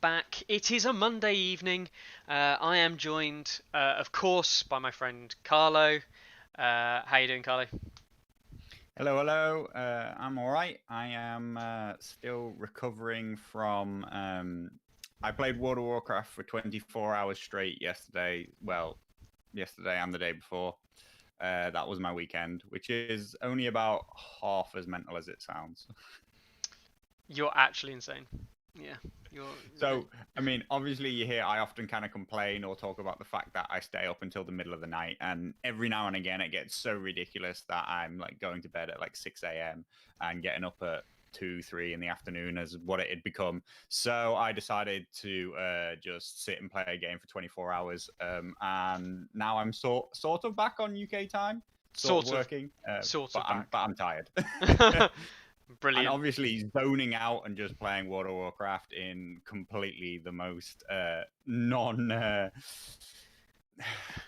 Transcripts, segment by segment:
back. It is a Monday evening. I am joined, of course, by my friend Carlo. How you doing, Carlo? Hello, hello. I'm all right. I am still recovering from. I played World of Warcraft for 24 hours straight yesterday. Well, yesterday and the day before. That was my weekend, which is only about half as mental as it sounds. You're actually insane. Yeah, you're. So, I mean, obviously, you hear I often kind of complain or talk about the fact that I stay up until the middle of the night, and every now and again it gets so ridiculous that I'm like going to bed at like 6 a.m. and getting up at 2, 3 in the afternoon as what it had become. So I decided to just sit and play a game for 24 hours, and now I'm sort of back on UK time, sort of Sort of, working, sort but of I'm back. but I'm tired. And Brilliant. obviously zoning out and just playing World of Warcraft in completely the most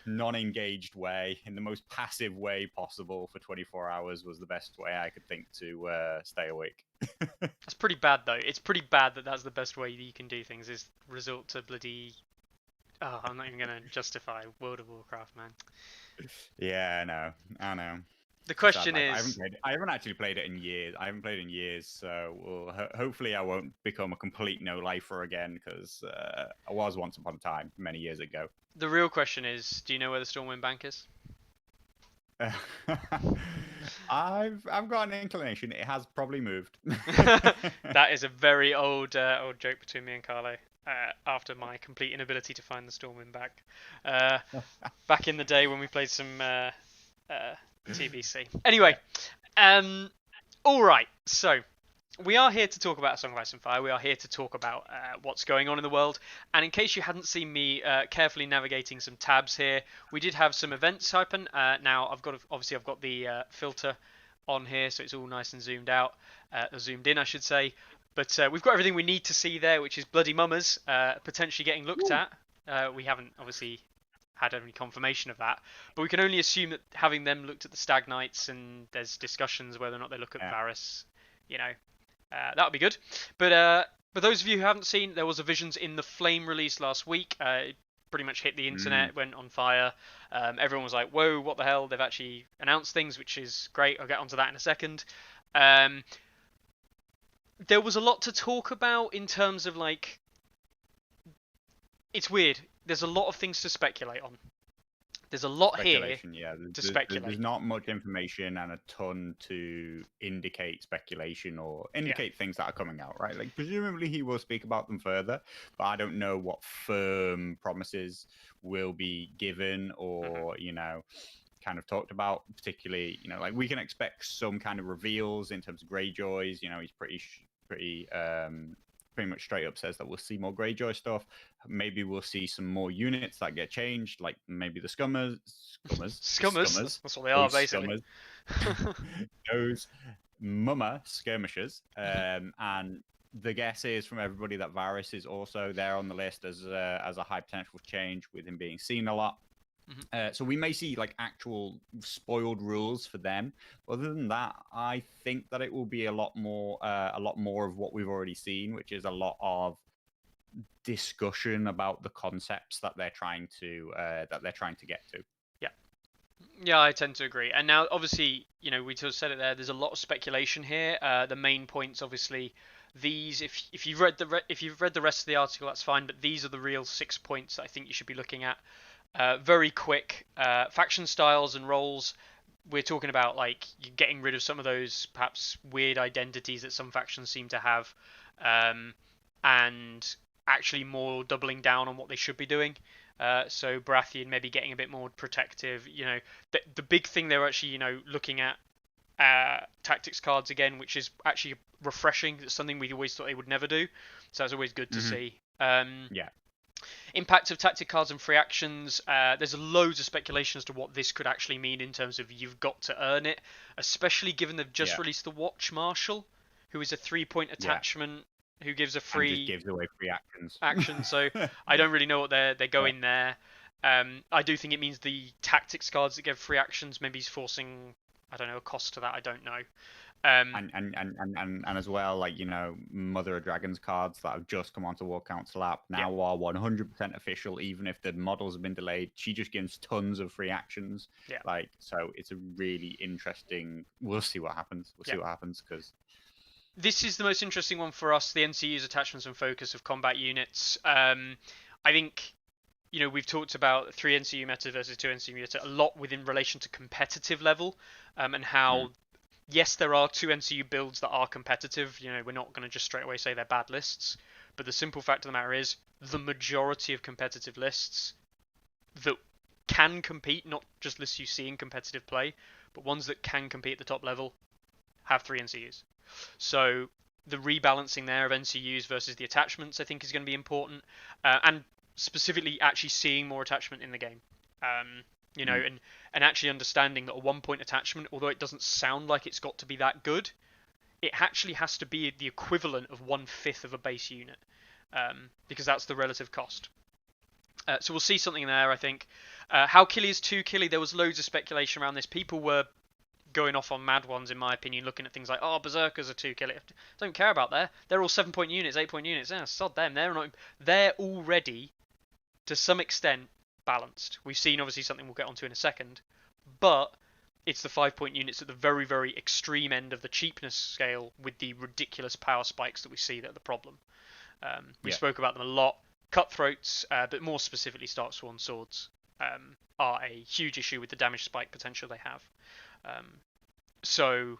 non-engaged way, in the most passive way possible for 24 hours was the best way I could think to stay awake. That's pretty bad, though. It's pretty bad that that's the best way that you can do things. Is resort to bloody. Oh, I'm not even gonna justify World of Warcraft, man. Yeah, I know. The It's a sad question life. is, I haven't actually played it in years. I haven't played it in years, so hopefully I won't become a complete no lifer again because I was once upon a time many years ago. the real question is, do you know where the Stormwind Bank is? I've got an inclination it has probably moved. That is a very old joke between me and Carlo. After my complete inability to find the Stormwind back, uh, back in the day when we played some uh, TBC. Anyway, um, all right. So we are here to talk about A Song of Ice and Fire. We are here to talk about what's going on in the world. And in case you hadn't seen me carefully navigating some tabs here, we did have some events happen. Now I've got the filter on here, so it's all nice and zoomed out, zoomed in, I should say. But we've got everything we need to see there, which is Bloody Mummers potentially getting looked at. We haven't obviously had any confirmation of that, but we can only assume that having them looked at the Stag Knights and there's discussions whether or not they look at Yeah. Varys, you know, that would be good. But those of you who haven't seen, there was a Visions in the Flame release last week. It pretty much hit the internet, went on fire. Everyone was like, "Whoa, what the hell?" They've actually announced things, which is great. I'll get onto that in a second. Um, there was a lot to talk about in terms of like, it's weird. There's a lot of things to speculate on. There's a lot here Speculation, yeah. to There's speculate. not much information and a ton to indicate speculation or Yeah. indicate things that are coming out, right? Like, presumably he will speak about them further, but I don't know what firm promises will be given Mhm. or, kind of talked about, particularly, like we can expect some kind of reveals in terms of Greyjoys. He's pretty much straight up says that we'll see more Greyjoy stuff. Maybe we'll see some more units that get changed, like maybe the Scummers. Scummers, That's what they are those basically. Scummers, those Mummer skirmishers, and the guess is from everybody that Varys is also there on the list as a high potential change with him being seen a lot. Mhm. So we may see like actual spoiled rules for them. Other than that, I think that it will be a lot more of what we've already seen, which is a lot of discussion about the concepts that they're trying to get to. Yeah. Yeah, I tend to agree. And now, obviously, we sort of said it there. There's a lot of speculation here. The main points, obviously, these. If you've read if you've read the rest of the article, that's fine. But these are the real 6 points that I think you should be looking at. Very quick. Faction styles and roles. We're talking about like you getting rid of some of those perhaps weird identities that some factions seem to have, um, and actually more doubling down on what they should be doing. So Baratheon maybe getting a bit more protective. The big thing they're actually looking at tactics cards again, which is actually refreshing. It's something we always thought they would never do, so that's always good to Mm-hmm. see. Yeah. Impact of tactic cards and free actions. There's loads of speculation as to what this could actually mean in terms of you've got to earn it, especially given they've just Yeah. released the Watch Marshal, who is a 3 point Yeah. attachment who gives a And just free gives away free actions. action. So I don't really know what they're Yeah. going there. I do think it means the tactics cards that give free actions maybe he's forcing I don't know, a cost to that. I don't know. Um, And as well, like, you know, Mother of Dragons cards that have just come onto War Council app yeah, now are 100% official, even if the models have been delayed. She just gives tons of free actions. yeah, Like, so it's a really interesting. We'll see what happens. We'll yeah. see what happens because This is the most interesting one for us, the NCU's attachments and focus of combat units. I think, we've talked about 3 NCU meta versus 2 NCU meta a lot within relation to competitive level, and how, yes, there are 2 NCU builds that are competitive. We're not going to just straight away say they're bad lists, but the simple fact of the matter is the majority of competitive lists that can compete, not just lists you see in competitive play, but ones that can compete at the top level, have 3 NCUs. So the rebalancing there of NCUs versus the attachments, I think, is going to be important, and specifically actually seeing more attachment in the game. And actually understanding that a 1-point attachment, although it doesn't sound like it's got to be that good, it actually has to be the equivalent of 1/5 of a base unit, because that's the relative cost. So we'll see something there, I think. How Killy is 2 Killy, there was loads of speculation around this. People were going off on mad ones, in my opinion, looking at things like, oh, Berserkers are 2 Killy. Don't care about that. They're all 7-point units, 8-point units. Yeah, sod them. They're already, to some extent, balanced. We've seen, obviously, something we'll get onto in a second, but it's the 5-point units at the very, very extreme end of the cheapness scale with the ridiculous power spikes that we see that are the problem. We spoke about them a lot. Cutthroats, but more specifically Starksworn Swords, are a huge issue with the damage spike potential they have. So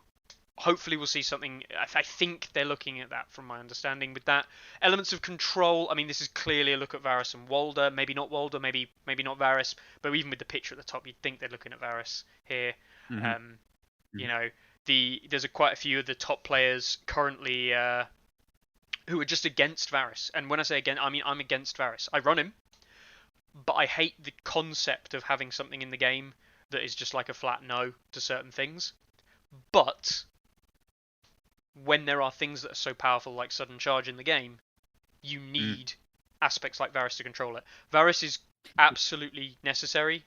hopefully we'll see something. I think they're looking at that from my understanding with that. Elements of control, I mean, this is clearly a look at Varys and Walder. Maybe not Walder, maybe not Varys, but even with the picture at the top, you'd think they're looking at Varys here. There's quite a few of the top players currently who are just against Varys. And when I say again, I mean I'm against Varys. I run him, but I hate the concept of having something in the game that is just like a flat no to certain things. But when there are things that are so powerful like sudden charge in the game, you need aspects like Varys to control it. Varys is absolutely necessary,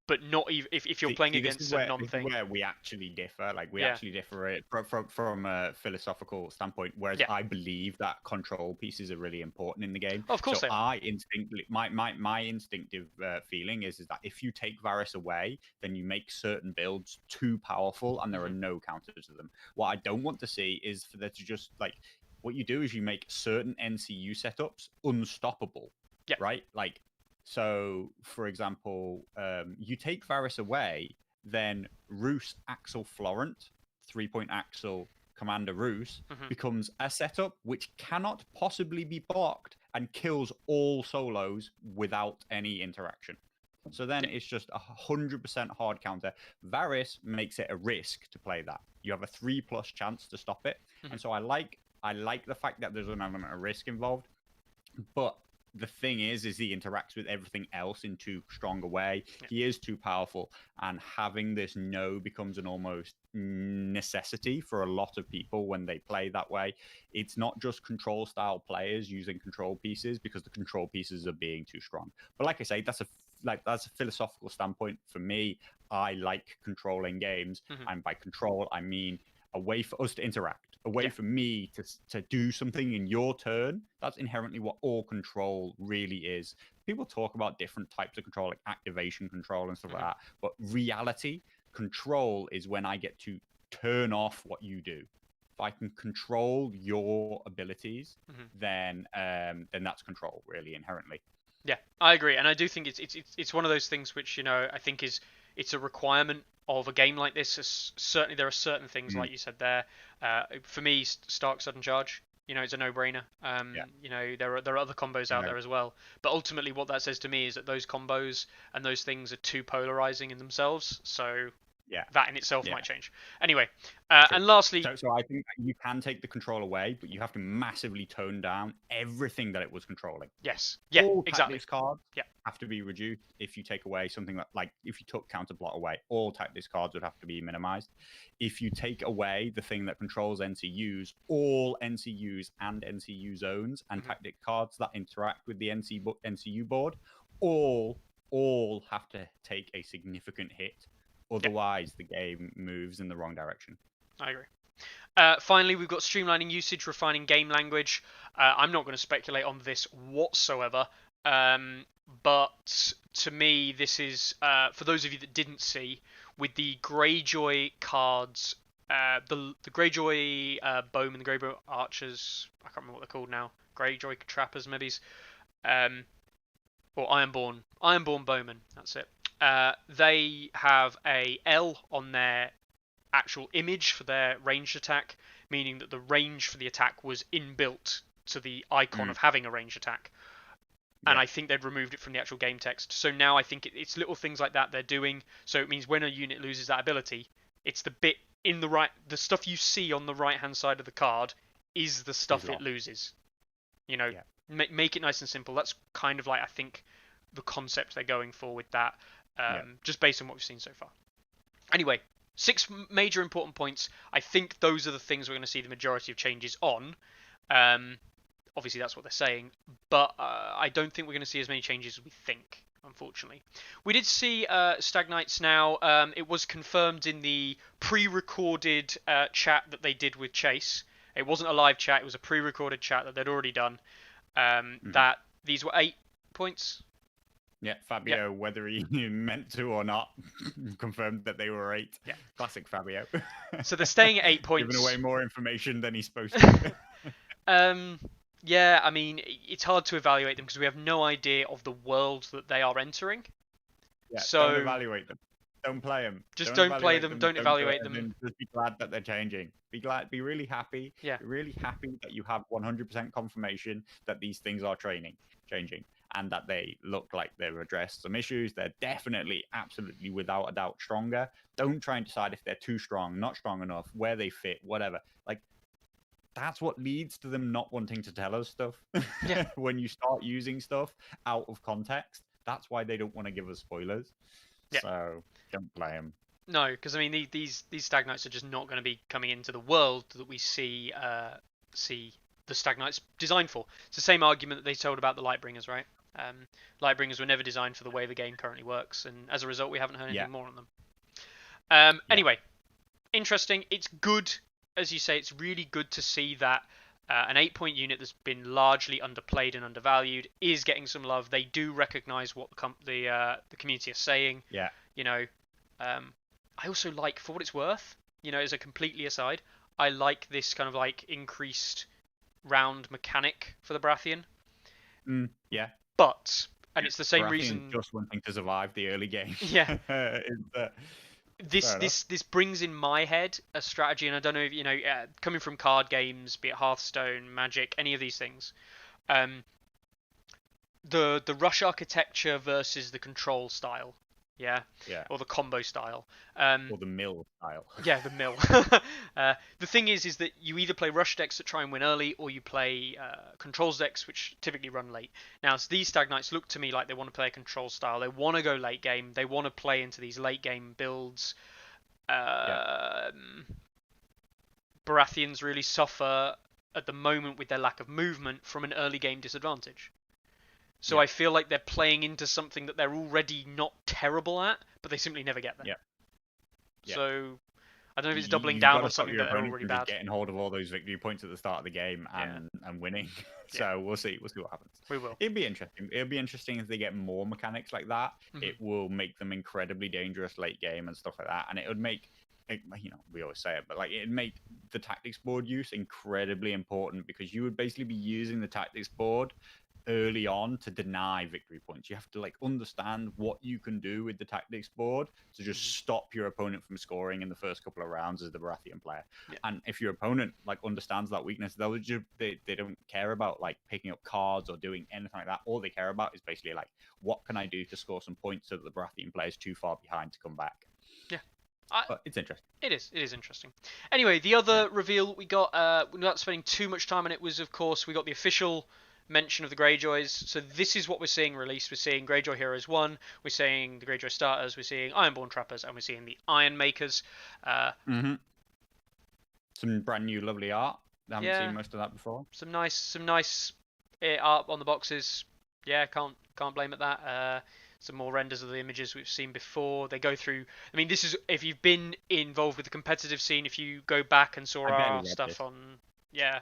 but not even if you're playing against a non-thing. This is where we actually differ. Like we actually differ from a philosophical standpoint. Whereas I believe that control pieces are really important in the game. Oh, of course, so I instinctively, my instinctive feeling is that if you take Varys away, then you make certain builds too powerful, and there are no counters to them. What I don't want to see is for there to just like what you do is you make certain NCU setups unstoppable. Yeah. Right. Like. So, for example, you take Varys away, then Roose Axel Florent, 3-point Axel Commander Roose, becomes a setup which cannot possibly be blocked and kills all solos without any interaction. So then it's just 100% hard counter. Varys makes it a risk to play that. You have a 3+ chance to stop it. And so I like the fact that there's an element of risk involved, but the thing is he interacts with everything else in too strong a way. He is too powerful, and having this no becomes an almost necessity for a lot of people when they play that way. It's not just control style players using control pieces because the control pieces are being too strong. But like I say, that's a philosophical standpoint for me. I like controlling games, and by control I mean a way for us to interact, a way for me to do something in your turn. That's inherently what all control really is. People talk about different types of control, like activation control and stuff like that. But reality control is when I get to turn off what you do. If I can control your abilities, then that's control, really, inherently. Yeah, I agree, and I do think it's one of those things which I think it's a requirement of a game like this. Certainly, there are certain things like you said there. For me, Stark sudden charge, it's a no-brainer. There are other combos out there as well, but ultimately, what that says to me is that those combos and those things are too polarizing in themselves. So that in itself might change. Anyway, and lastly, so I think you can take the control away, but you have to massively tone down everything that it was controlling. Yes. Yeah. All exactly. tactics cards have to be reduced. If you take away something like if you took counterplot away, all tactics cards would have to be minimized. If you take away the thing that controls NCUs, all NCUs and NCU zones and tactic cards that interact with the NCU board, all have to take a significant hit Otherwise, the game moves in the wrong direction. I agree. Finally, we've got streamlining usage, refining game language. I'm not going to speculate on this whatsoever, but to me, this is for those of you that didn't see, with the Greyjoy cards, the Greyjoy bowmen, the Greyjoy archers. I can't remember what they're called now. Greyjoy trappers, maybe, or Ironborn bowmen. That's it. They have a L on their actual image for their ranged attack, meaning that the range for the attack was inbuilt to the icon of having a ranged attack. And I think they'd removed it from the actual game text. So now I think it's little things like that they're doing. So it means when a unit loses that ability, it's the bit in the right, the stuff you see on the right hand side of the card is the stuff it loses. Make it nice and simple. That's kind of like, I think, the concept they're going for with that, just based on what we've seen so far. Anyway, 6 major important points. I think those are the things we're going to see the majority of changes on. Obviously, that's what they're saying, but I don't think we're going to see as many changes as we think, unfortunately. We did see Stag Knights now. It was confirmed in the pre-recorded chat that they did with Chase. It wasn't a live chat, it was a pre-recorded chat that they'd already done. That these were 8 points. Yeah, Fabio, whether he meant to or not, confirmed that they were 8. Yeah. Classic Fabio. So they're staying at 8 points. Giving away more information than he's supposed to. Yeah, I mean, it's hard to evaluate them because we have no idea of the world that they are entering. Yeah, so don't evaluate them. Don't play them. Just don't play them. Don't evaluate them. Just be glad that they're changing. Be glad. Be really happy. Yeah. Be really happy that you have 100% confirmation that these things are changing, and that they look like they've addressed some issues. They're definitely, absolutely, without a doubt, stronger. Don't try and decide if they're too strong, not strong enough, where they fit, whatever. Like, that's what leads to them not wanting to tell us stuff. Yeah. When you start using stuff out of context, that's why they don't want to give us spoilers. Yeah. So don't play them. No, because I mean these Stag Knights are just not going to be coming into the world that we see the Stag Knights designed for. It's the same argument that they told about the Lightbringers, right? Lightbringers were never designed for the way the game currently works, and as a result, we haven't heard anything more on them. Anyway, interesting. It's good, as you say. It's really good to see that an 8-point unit that's been largely underplayed and undervalued is getting some love. They do recognise what the community are saying. Yeah. I also like, for what it's worth, as a completely aside, I like this kind of like increased round mechanic for the Baratheon. Yeah. But, and it's the same Baratheon reason. Just wanting to survive the early game. Yeah. This brings in my head a strategy, and I don't know if coming from card games, be it Hearthstone, Magic, any of these things, the rush architecture versus the control style. Yeah. Or the combo style. Or the mill style. Yeah, the mill. The thing is that you either play rush decks that try and win early, or you play controls decks which typically run late. Now, so these Stag Knights look to me like they want to play a control style. They want to go late game. They want to play into these late game builds. Baratheons really suffer at the moment with their lack of movement from an early game disadvantage. So I feel like they're playing into something that they're already not terrible at, but they simply never get there. Yeah. So I don't know if it's doubling down on something that they're already bad. Getting hold of all those victory points at the start of the game and winning. So we'll see. We'll see what happens. We will. It'd be interesting. It'll be interesting if they get more mechanics like that. Mm-hmm. It will make them incredibly dangerous late game and stuff like that. And it would make, we always say it, but like it'd make the tactics board use incredibly important, because you would basically be using the tactics board early on to deny victory points. You have to understand what you can do with the tactics board to just stop your opponent from scoring in the first couple of rounds as the Baratheon player. And if your opponent understands that weakness, they don't care about picking up cards or doing anything like that. All they care about is basically what can I do to score some points so that the Baratheon player is too far behind to come back. But it's interesting. It is interesting. Anyway, the other reveal we got, without spending too much time on it, was of course we got the official mention of the Greyjoys. So this is what we're seeing released. We're seeing Greyjoy Heroes 1, we're seeing the Greyjoy Starters, we're seeing Ironborn Trappers, and we're seeing the Iron Makers. Some brand new lovely art. I haven't seen most of that before. Some nice art on the boxes. Yeah, can't blame at that. some more renders of the images we've seen before. They go through. I mean, this is if you've been involved with the competitive scene. If you go back and saw I barely our read stuff this. on, yeah,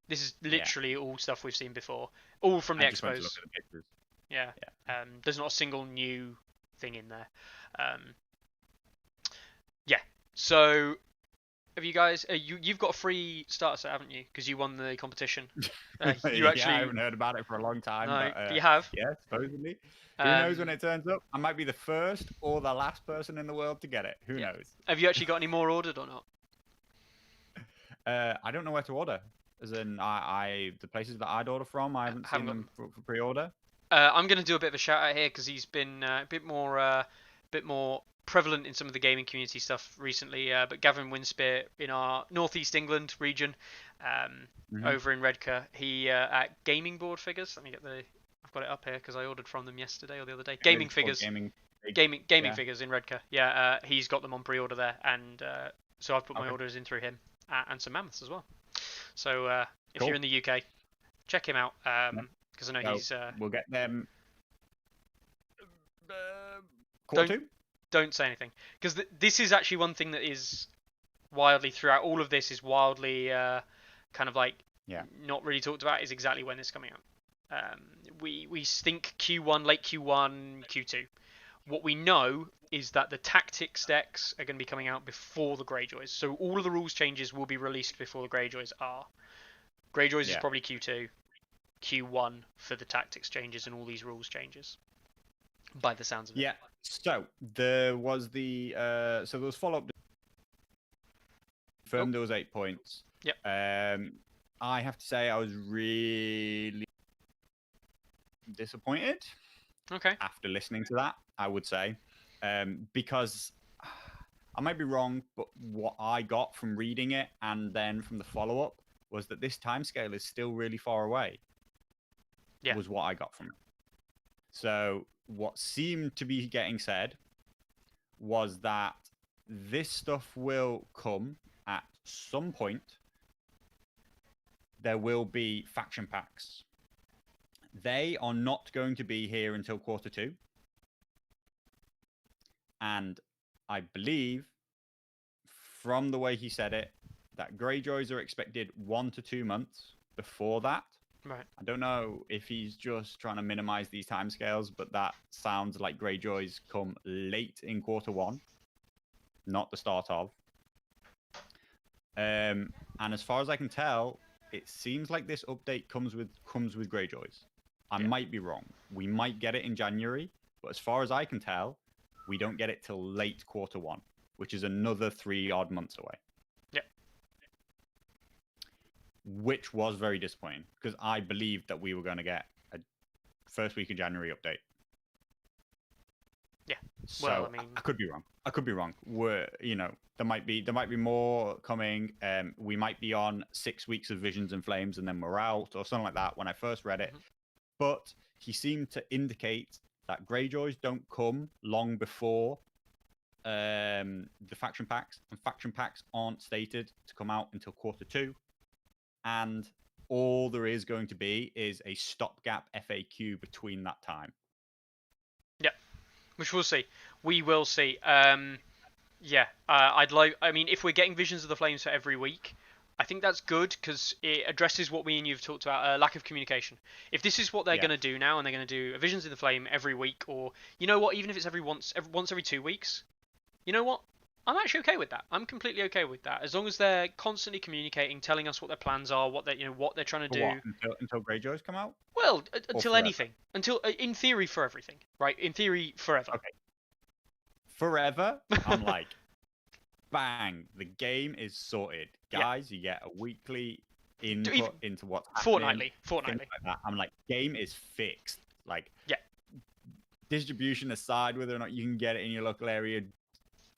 this is Yeah. literally all stuff we've seen before, all from the I just went to look expos. at the pictures. Yeah. Yeah. There's not a single new thing in there. Yeah. So have you guys? You've got a free starter set, haven't you? Because you won the competition. You Yeah, I actually haven't heard about it for a long time, no, but but you have. yeah, supposedly. Who knows when Um, it turns up? I might be the first or the last person in the world to get it. Who yeah. knows? Have you actually got any more ordered or not? I don't know where to order. As in, the places that I'd order from, I haven't Haven't seen got them them. for pre-order. I'm going to do a bit of a shout out here because he's been bit more prevalent in some of the gaming community stuff recently. But Gavin Winspear in our northeast England region, over in Redcar, he at Gaming Board Figures. Let me get the. I've got it up here because I ordered from them yesterday or the other day. Gaming Figures. Gaming Yeah. Figures in Redcar. Yeah, he's got them on pre-order there, and so I've put my Okay. orders in through him and some mammoths as well. So if Cool. you're in the UK, check him out because I know So he's. We'll get them. Quarter two? Don't say anything because this is actually one thing that is wildly throughout all of this is wildly kind of like not really talked about is exactly when it's coming out. We think Q1, late Q1, Q2. What we know is that the tactics decks are going to be coming out before the Greyjoys, so all of the rules changes will be released before the Greyjoys are. Greyjoys is probably Q2, Q1 for the tactics changes and all these rules changes. By the sounds of it. Yeah. So there was there was follow-up. Confirmed there was 8 points. Yep. I have to say I was really disappointed. Okay. After listening to that, I would say, because I might be wrong, but what I got from reading it and then from the follow-up was that this timescale is still really far away. Yeah. Was what I got from it. So what seemed to be getting said was that this stuff will come at some point. There will be faction packs. They are not going to be here until quarter two. And I believe, from the way he said it, that Greyjoys are expected 1 to 2 months before that. Right. I don't know if he's just trying to minimize these timescales, but that sounds like Greyjoys come late in quarter one, not the start of. And as far as I can tell, it seems like this update comes with Greyjoys. I might be wrong. We might get it in January, but as far as I can tell, we don't get it till late quarter one, which is another 3 odd months away. Yep. Which was very disappointing because I believed that we were going to get a first week of January update. Yeah. So well, I mean, I could be wrong. There might be more coming. We might be on 6 weeks of Visions and Flames and then we're out or something like that when I first read it. But he seemed to indicate that Greyjoys don't come long before the faction packs, and faction packs aren't stated to come out until quarter two. And all there is going to be is a stopgap FAQ between that time. Yeah, which we'll see. We will see. Yeah, I mean, if we're getting Visions of the Flames for every week, I think that's good because it addresses what me and you've talked about, lack of communication. If this is what they're going to do now, and they're going to do a Visions of the Flame every week, or you know what, even if it's once every 2 weeks, you know what? I'm actually okay with that. I'm completely okay with that, as long as they're constantly communicating, telling us what their plans are, what they're trying to do. What, until Greyjoys come out? Well, until anything, until in theory for everything, right? In theory, forever. Okay. Forever. I'm like, bang! The game is sorted, guys. You get a weekly input into what's happening. Fortnightly. Like that. I'm like, game is fixed. Like, distribution aside, whether or not you can get it in your local area.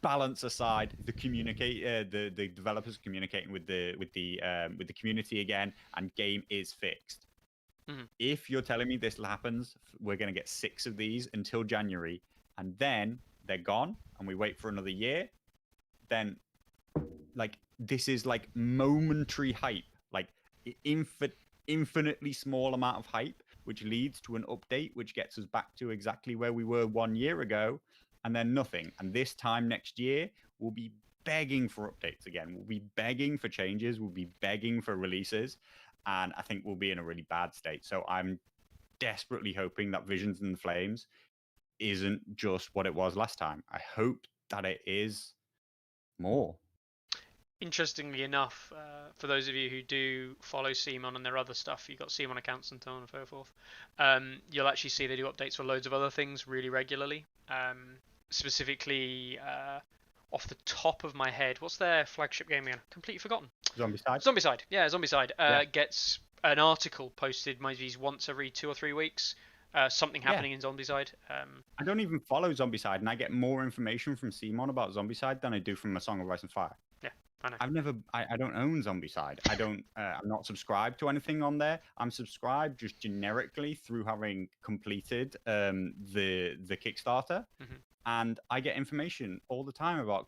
Balance aside, the developers communicating with the community again, and game is fixed. Mm-hmm. If you're telling me this happens, we're going to get 6 of these until January, and then they're gone, and we wait for another year. Then, like, this is like momentary hype, like infinitely small amount of hype which leads to an update, which gets us back to exactly where we were 1 year ago, and then nothing. And this time next year, we'll be begging for updates again. We'll be begging for changes. We'll be begging for releases. And I think we'll be in a really bad state. So I'm desperately hoping that Visions and Flames isn't just what it was last time. I hope that it is more. Interestingly enough, for those of you who do follow Simon and their other stuff, you've got Simon accounts and so on and so forth, you'll actually see they do updates for loads of other things really regularly. Specifically, off the top of my head, what's their flagship game again? Completely forgotten. Zombicide? Zombicide. Yeah, Zombicide gets an article posted maybe once every 2 or 3 weeks. Something happening in Zombicide. I don't even follow Zombicide, and I get more information from Simon about Zombicide than I do from A Song of Ice and Fire. Yeah, I know. I don't own Zombicide. I don't. I'm not subscribed to anything on there. I'm subscribed just generically through having completed the Kickstarter, and I get information all the time about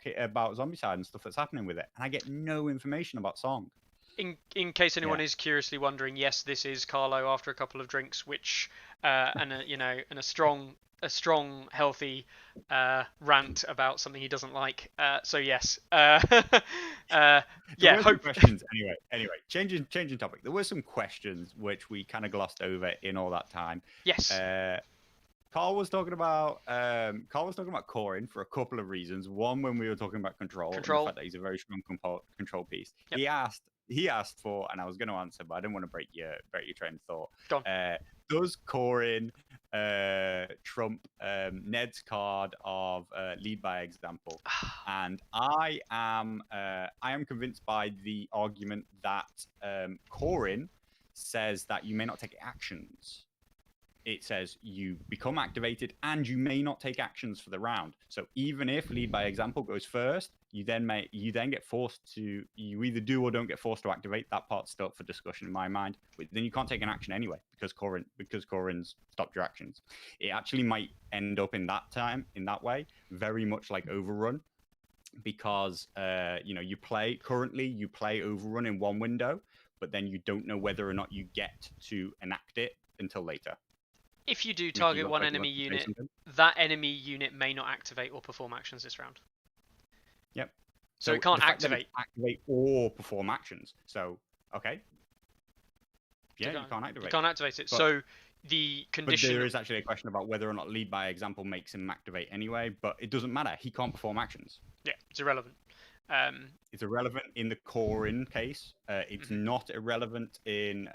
Zombicide and stuff that's happening with it, and I get no information about Song. In case anyone is curiously wondering, yes, this is Carlo after a couple of drinks, which and a strong, healthy rant about something he doesn't like. So yes, questions anyway. Changing topic. There were some questions which we kind of glossed over in all that time. Yes. Carl was talking about Corin for a couple of reasons. One, when we were talking about control. And the fact that he's a very strong control piece. Yep. He asked for, and I was going to answer, but I didn't want to break your train of thought. Go on. Does Corin trump Ned's card of lead by example? And I am convinced by the argument that Corin says that you may not take actions. It says you become activated and you may not take actions for the round. So even if lead by example goes first, you then get forced to, you either do or don't get forced to activate. That part's still up for discussion in my mind. But then you can't take an action anyway because Corin's stopped your actions. It actually might end up in that way, very much like Overrun, because you play Overrun in one window, but then you don't know whether or not you get to enact it until later. If you do target one enemy unit, that enemy unit may not activate or perform actions this round. Yep. So it can't activate or perform actions. So, okay. Yeah, you can't activate. You can't activate it. So the condition. But there is actually a question about whether or not lead by example makes him activate anyway, but it doesn't matter. He can't perform actions. Yeah, it's irrelevant. It's irrelevant in the Corin case. It's not irrelevant in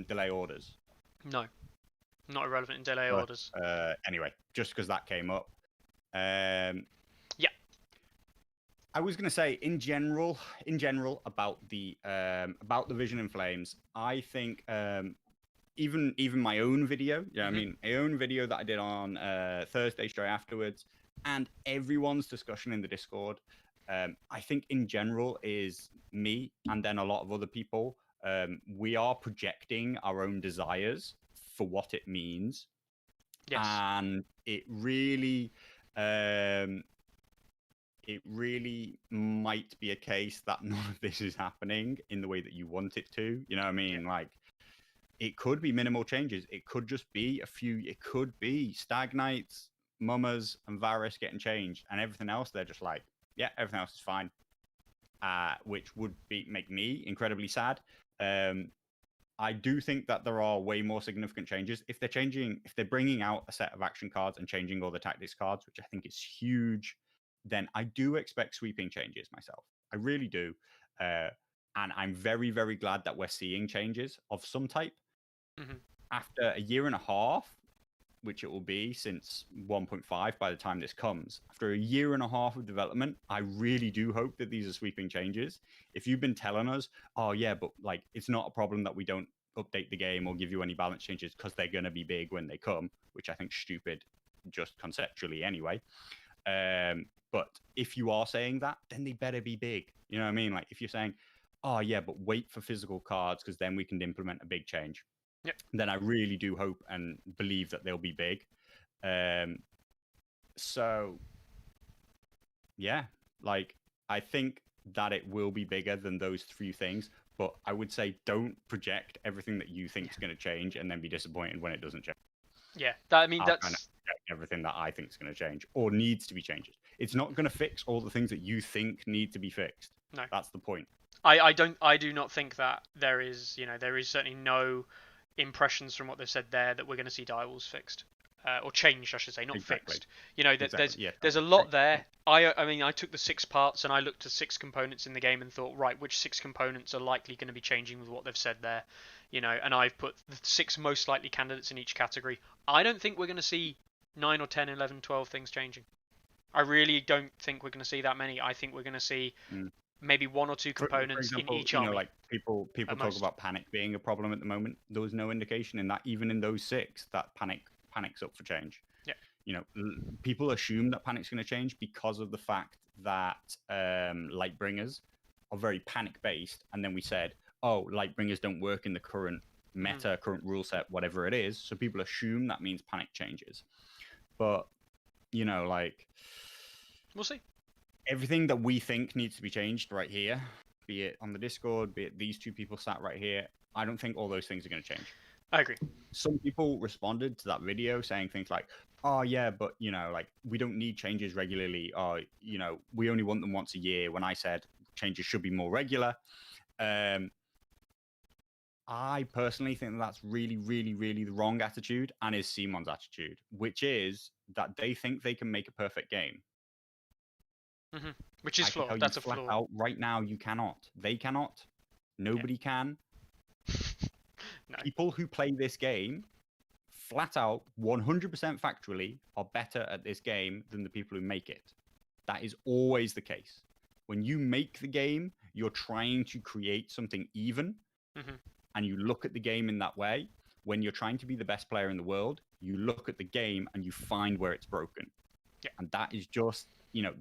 delay orders. No. Not irrelevant in delay orders. Anyway, just because that came up. Yeah. I was going to say in general about the Vision and Flames. I think even my own video. I mean, my own video that I did on Thursday straight afterwards, and everyone's discussion in the Discord. I think in general is me and then a lot of other people. We are projecting our own desires for what it means. Yes. And it really might be a case that none of this is happening in the way that you want it to. You know what I mean? Yeah. Like, it could be minimal changes. It could just be it could be Stag Knights, Mummers, and Varys getting changed, and everything else, they're just like, yeah, everything else is fine. Which would make me incredibly sad. I do think that there are way more significant changes. If they're bringing out a set of action cards and changing all the tactics cards, which I think is huge, then I do expect sweeping changes myself. I really do. And I'm very, very glad that we're seeing changes of some type. After a year and a half, which it will be since 1.5 by the time this comes, after a year and a half of development, I really do hope that these are sweeping changes. If you've been telling us, oh yeah, but like it's not a problem that we don't update the game or give you any balance changes because they're going to be big when they come, which I think is stupid just conceptually anyway. But if you are saying that, then they better be big. You know what I mean? Like if you're saying, oh yeah, but wait for physical cards because then we can implement a big change. Yep. Then I really do hope and believe that they'll be big. So, yeah, like I think that it will be bigger than those three things. But I would say don't project everything that you think is going to change and then be disappointed when it doesn't change. Yeah, that, I mean, I'll kind of that's project everything that I think is going to change or needs to be changed. It's not going to fix all the things that you think need to be fixed. no. That's the point. I do not think that there is, there is certainly no impressions from what they've said there that we're going to see direwolves fixed. Or changed, I should say, not Exactly. fixed. There's Exactly. Yeah. there's a lot there. I mean, I took the 6 parts and I looked at 6 components in the game and thought, right, which 6 components are likely going to be changing with what they've said there, and I've put the 6 most likely candidates in each category. I don't think we're going to see 9 or 10, 11, 12 things changing. I really don't think we're going to see that many. I think we're going to see maybe 1 or 2 components for example, in each army. Like people talk about panic being a problem at the moment. There was no indication in that, even in those 6, that panic's up for change. Yeah. People assume that panic's going to change because of the fact that Lightbringers are very panic based, and then we said, oh, Lightbringers don't work in the current meta, current rule set, whatever it is. So people assume that means panic changes, but like we'll see. Everything that we think needs to be changed right here, be it on the Discord, be it these 2 people sat right here, I don't think all those things are going to change. I agree. Some people responded to that video saying things like, oh yeah, but like we don't need changes regularly, or we only want them once a year, when I said changes should be more regular. I personally think that's really, really, really the wrong attitude, and is Simon's attitude, which is that they think they can make a perfect game. Which is flawed. That's a flaw. Out right now, you cannot. They cannot. Nobody can. No. People who play this game, flat out, 100% factually, are better at this game than the people who make it. That is always the case. When you make the game, you're trying to create something even, and you look at the game in that way. When you're trying to be the best player in the world, you look at the game and you find where it's broken. Yeah. And that is just,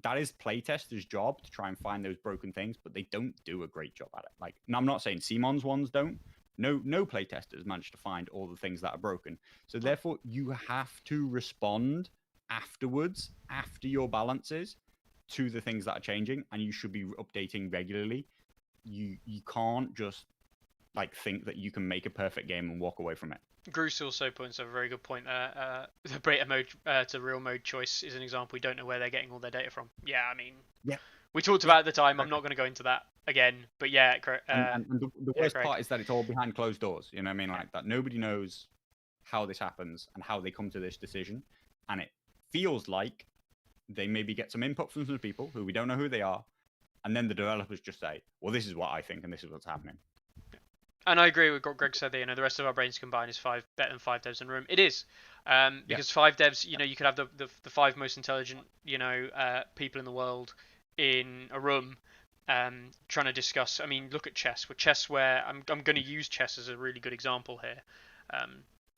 that is playtesters' job, to try and find those broken things, but they don't do a great job at it. Like, and I'm not saying Simon's ones don't. No playtesters manage to find all the things that are broken. So therefore, you have to respond afterwards, after your balances, to the things that are changing, and you should be updating regularly. You can't just think that you can make a perfect game and walk away from it. Groose also points out a very good point there. The beta mode to real mode choice is an example. We don't know where they're getting all their data from. Yeah, I mean, we talked about it at the time. I'm not going to go into that again, but yeah. And the worst part is that it's all behind closed doors. You know what I mean? Like that, nobody knows how this happens and how they come to this decision, and it feels like they maybe get some input from some people who we don't know who they are, and then the developers just say, "Well, this is what I think, and this is what's happening." And I agree with what Greg said there. The rest of our brains combined is better than 5 devs in a room. It is, because 5 devs, you could have the 5 most intelligent, people in the world in a room, trying to discuss. I mean, look at chess. With chess, where I'm going to use chess as a really good example here.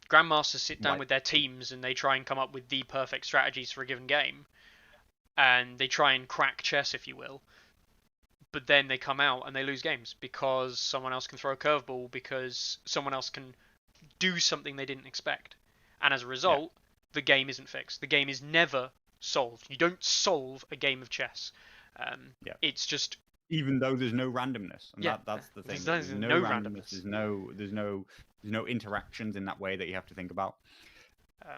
Grandmasters sit down with their teams and they try and come up with the perfect strategies for a given game, and they try and crack chess, if you will. But then they come out and they lose games because someone else can throw a curveball, because someone else can do something they didn't expect. And as a result, the game isn't fixed. The game is never solved. You don't solve a game of chess. It's just... Even though there's no randomness. And that's the thing. There's no randomness. There's no interactions in that way that you have to think about.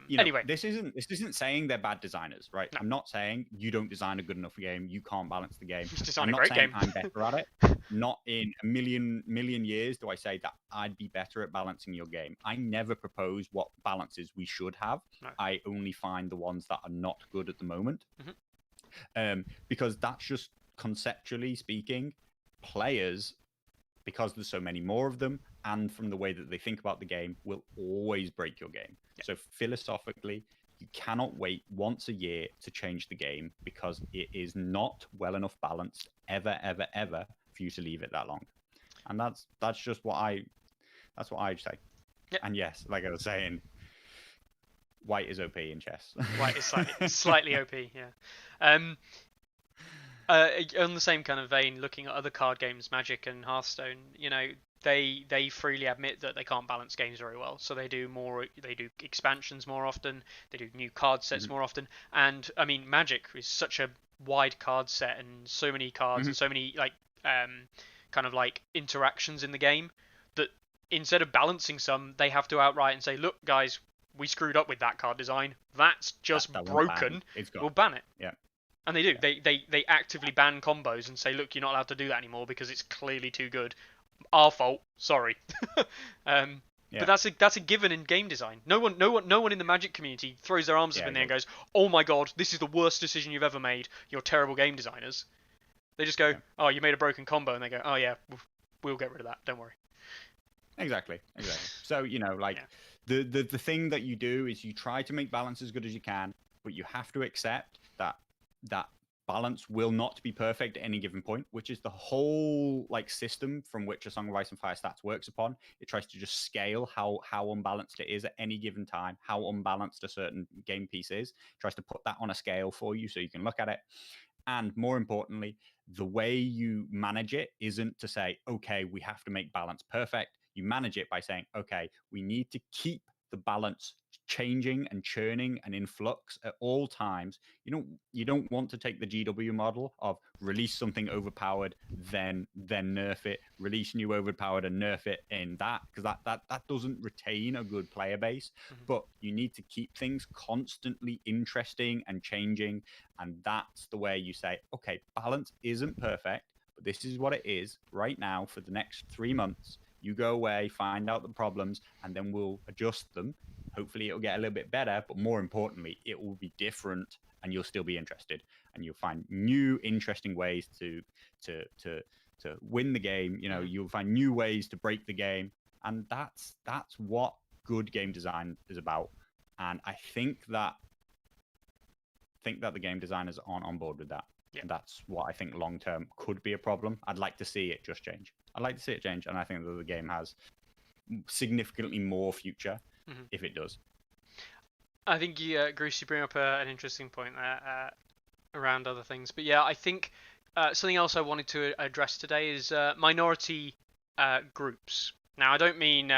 Anyway, this isn't saying they're bad designers, right? No. I'm not saying you don't design a good enough game, you can't balance the game. I'm not saying I'm better at it. Not in a million years do I say that I'd be better at balancing your game. I never propose what balances we should have. No. I only find the ones that are not good at the moment. Because that's just, conceptually speaking, players, because there's so many more of them, and from the way that they think about the game, will always break your game. So philosophically, you cannot wait once a year to change the game, because it is not well enough balanced ever for you to leave it that long. And that's just what I say. And yes, like I was saying, white is OP in chess. White is slightly OP, yeah. On the same kind of vein, looking at other card games, Magic and Hearthstone, they freely admit that they can't balance games very well. So they do expansions more often, they do new card sets more often. And I mean, Magic is such a wide card set and so many cards and so many kind of like interactions in the game that instead of balancing some, they have to outright and say, look, guys, we screwed up with that card design. That's just that won't ban. broken. It's got. We'll ban it. Yeah. And they do. They actively ban combos and say, look, you're not allowed to do that anymore because it's clearly too good. Our fault. Sorry. But that's a given in game design. No one in the Magic community throws their arms up in there and goes, "Oh my god, this is the worst decision you've ever made. You're terrible game designers." They just go, "Oh, you made a broken combo," and they go, "Oh yeah, we'll get rid of that. Don't worry." Exactly. So the thing that you do is you try to make balance as good as you can, but you have to accept that balance will not be perfect at any given point, which is the whole system from which A Song of Ice and Fire Stats works upon. It tries to just scale how unbalanced it is at any given time, how unbalanced a certain game piece is. It tries to put that on a scale for you so you can look at it. And more importantly, the way you manage it isn't to say, okay, we have to make balance perfect. You manage it by saying, okay, we need to keep the balance changing and churning and in flux at all times. You don't want to take the GW model of release something overpowered, then nerf it, release new overpowered and nerf it in that, because that doesn't retain a good player base. But you need to keep things constantly interesting and changing, and that's the way you say, okay, balance isn't perfect, but this is what it is right now for the next 3 months. You go away, find out the problems, and then we'll adjust them. Hopefully it'll get a little bit better, but more importantly, it will be different and you'll still be interested, and you'll find new interesting ways to win the game. You'll find new ways to break the game, and that's what good game design is about. And I think that the game designers aren't on board with that. Yeah. And that's what I think long term could be a problem. I'd like to see it just change. And I think that the game has significantly more future if it does. I think Bruce, you bring up an interesting point there around other things. But yeah, I think something else I wanted to address today is minority groups. Now, I don't mean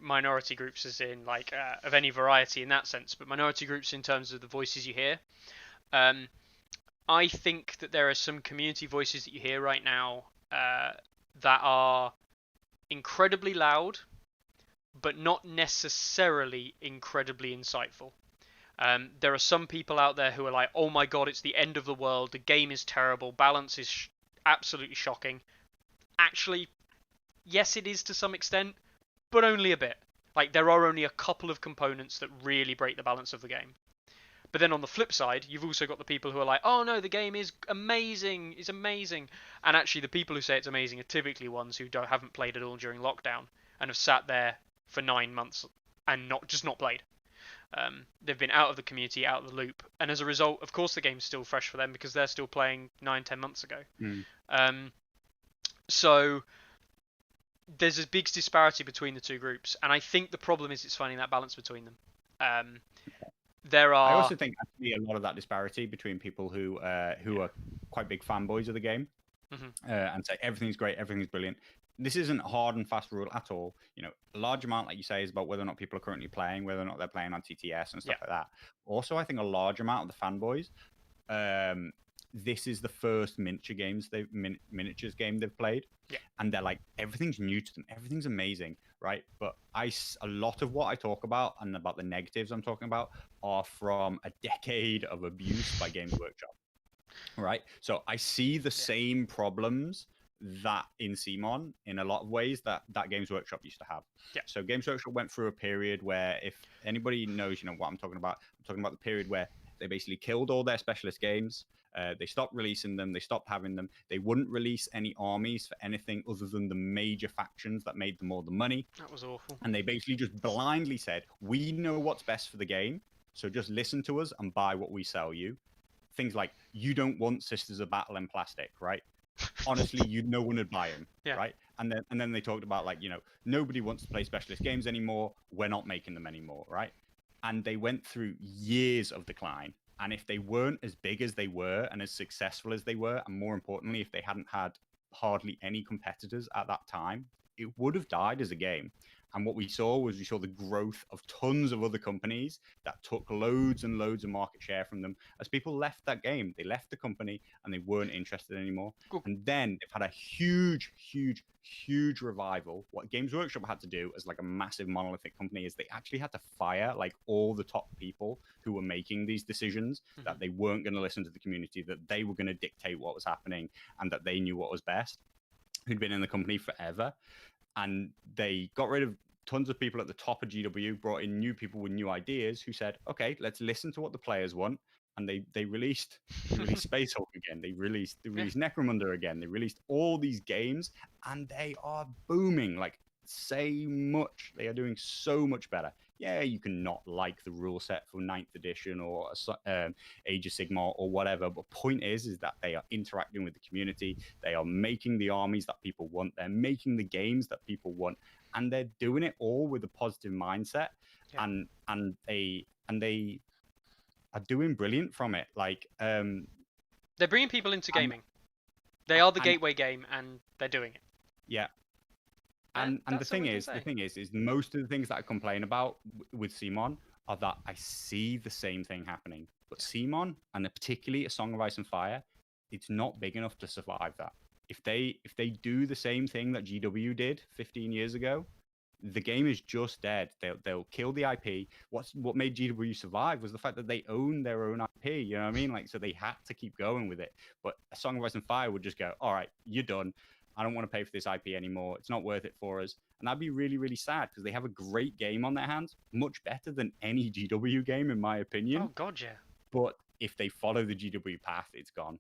minority groups as in of any variety in that sense, but minority groups in terms of the voices you hear. I think that there are some community voices that you hear right now that are incredibly loud, but not necessarily incredibly insightful. There are some people out there who are like, "Oh my god, it's the end of the world. The game is terrible. Balance is absolutely shocking." Actually, yes, it is to some extent, but only a bit. There are only a couple of components that really break the balance of the game. But then on the flip side, you've also got the people who are like, "Oh no, the game is amazing. It's amazing." And actually, the people who say it's amazing are typically ones who haven't played at all during lockdown and have sat there for 9 months and not played. They've been out of the community, out of the loop, and as a result, of course, the game's still fresh for them because they're still playing 9-10 months ago. So there's a big disparity between the two groups, and I think the problem is it's finding that balance between them. I also think actually a lot of that disparity between people who are quite big fanboys of the game and say everything's great, everything's brilliant. This isn't a hard and fast rule at all. A large amount, like you say, is about whether or not people are currently playing, whether or not they're playing on TTS and stuff like that. Also, I think a large amount of the fanboys, this is the first miniatures game they've played, and they're like, everything's new to them, everything's amazing, right? But a lot of what I talk about and about the negatives I'm talking about are from a decade of abuse by Games Workshop, right? So I see the same problems that in CMON in a lot of ways that Games Workshop used to have. So Games Workshop went through a period where, if anybody knows what I'm talking about the period where they basically killed all their specialist games. They stopped releasing them. They stopped having them. They wouldn't release any armies for anything other than the major factions that made them all the money. That was awful. And they basically just blindly said, "We know what's best for the game, so just listen to us and buy what we sell you." Things like, "You don't want Sisters of Battle in plastic, right?" Honestly, no one would buy them, right? And then they talked about nobody wants to play specialist games anymore. We're not making them anymore, right? And they went through years of decline. And if they weren't as big as they were and as successful as they were, and more importantly, if they hadn't had hardly any competitors at that time, it would have died as a game. And what we saw the growth of tons of other companies that took loads and loads of market share from them as people left that game. They left the company and they weren't interested anymore. Cool. And then they've had a huge, huge, huge revival. What Games Workshop had to do as like a massive monolithic company is they actually had to fire like all the top people who were making these decisions, that they weren't going to listen to the community, that they were going to dictate what was happening, and that they knew what was best, who'd been in the company forever. And they got rid of tons of people at the top of GW, brought in new people with new ideas who said, okay, let's listen to what the players want. And they released Space Hulk again. They released Necromunda again. They released all these games, and they are booming. Like, say much. They are doing so much better. Yeah, you can not like the rule set for 9th edition or Age of Sigmar or whatever, but point is that they are interacting with the community. They are making the armies that people want. They're making the games that people want, and they're doing it all with a positive mindset. Yeah. And they are doing brilliant from it. Like, they're bringing people into gaming. They are the gateway game, and they're doing it. Yeah. And the thing is, most of the things that I complain about with CMON are that I see the same thing happening. But CMON, and particularly A Song of Ice and Fire, it's not big enough to survive that. If they do the same thing that GW did 15 years ago, the game is just dead. They'll kill the IP. What made GW survive was the fact that they own their own IP. You know what I mean? Like, so they had to keep going with it. But A Song of Ice and Fire would just go, all right, you're done. I don't want to pay for this IP anymore. It's not worth it for us. And that'd be really, really sad because they have a great game on their hands, much better than any GW game, in my opinion. Oh, God, yeah. But if they follow the GW path, it's gone.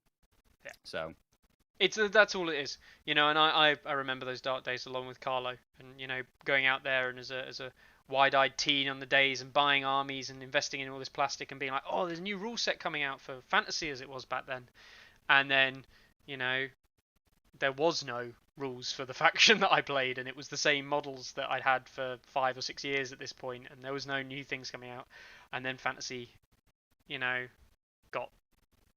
Yeah. So that's all it is, you know. And I remember those dark days along with Carlo, and you know, going out there and as a wide-eyed teen on the days and buying armies and investing in all this plastic and being like, oh, there's a new rule set coming out for fantasy as it was back then, and then, you know, there was no rules for the faction that I played, and it was the same models that I'd had for 5 or 6 years at this point, and there was no new things coming out. And then fantasy, you know, got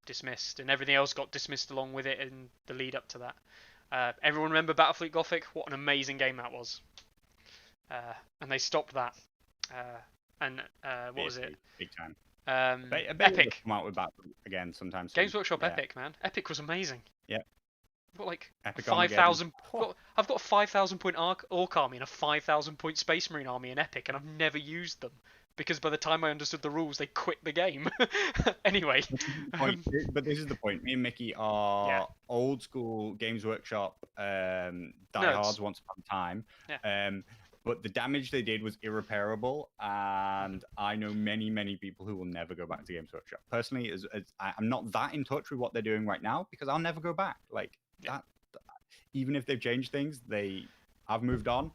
dismissed, and everything else got dismissed along with it in the lead up to that. Everyone remember Battlefleet Gothic? What an amazing game that was. And they stopped that. What was it? Big time. Epic. Come out with Battlefleet again sometimes. Games Workshop Epic, man. Epic was amazing. Yeah. What, like Epic 5,000? I've got a 5,000 point Orc army and a 5,000 point Space Marine army in Epic, and I've never used them because by the time I understood the rules, they quit the game. Anyway. But this is the point. Me and Mickey are old school Games Workshop diehards once upon a time. Yeah. But the damage they did was irreparable, and I know many, many people who will never go back to Games Workshop. Personally, I'm not that in touch with what they're doing right now because I'll never go back. Like that, even if they've changed things, I've moved on,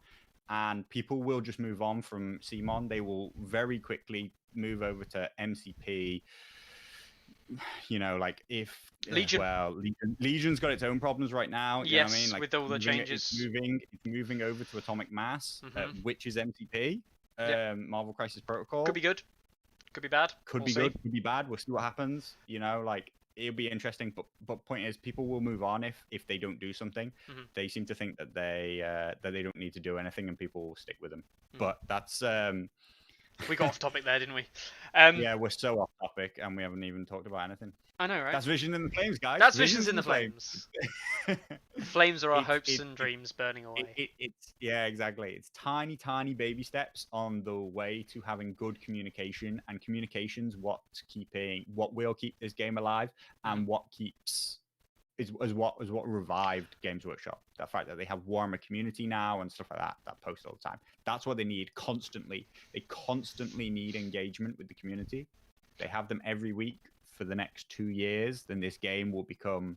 and people will just move on from CMON. They will very quickly move over to MCP. You know, like if Legion. Legion's got its own problems right now. You know what I mean? Like, with all the changes, it's moving over to Atomic Mass, which is MCP. Marvel Crisis Protocol could be good, could be bad. Could be good, could be bad. We'll see what happens. You know, like it'll be interesting. But point is, people will move on if they don't do something. They seem to think that they don't need to do anything, and people will stick with them. But that's. We got off topic there, didn't we? Yeah, we're so off topic, and we haven't even talked about anything. I know, right? That's Vision in the Flames, guys. That's Visions in the Flames. Flames are our hopes and dreams burning away. Yeah, exactly. It's tiny, tiny baby steps on the way to having good communication, and communication's what will keep this game alive, and what is what revived Games Workshop. The fact that they have warmer community now and stuff like that post all the time. That's what they need constantly. They constantly need engagement with the community. They have them every week for the next 2 years. Then this game will become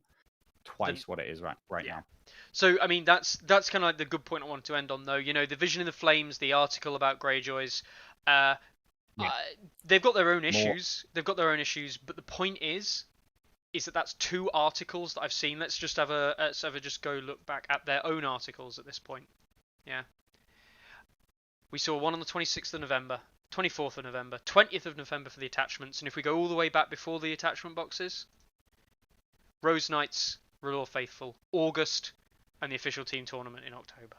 twice what it is right now. So I mean, that's kind of like the good point I wanted to end on, though. You know, the Vision in the Flames, the article about Greyjoys. They've got their own issues. They've got their own issues, but the point is that that's 2 articles that I've seen. Let's just just go look back at their own articles at this point. Yeah. We saw one on the 26th of November, 24th of November, 20th of November for the attachments, and if we go all the way back before the attachment boxes, Rose Knights, Rule of Faithful, August, and the official team tournament in October.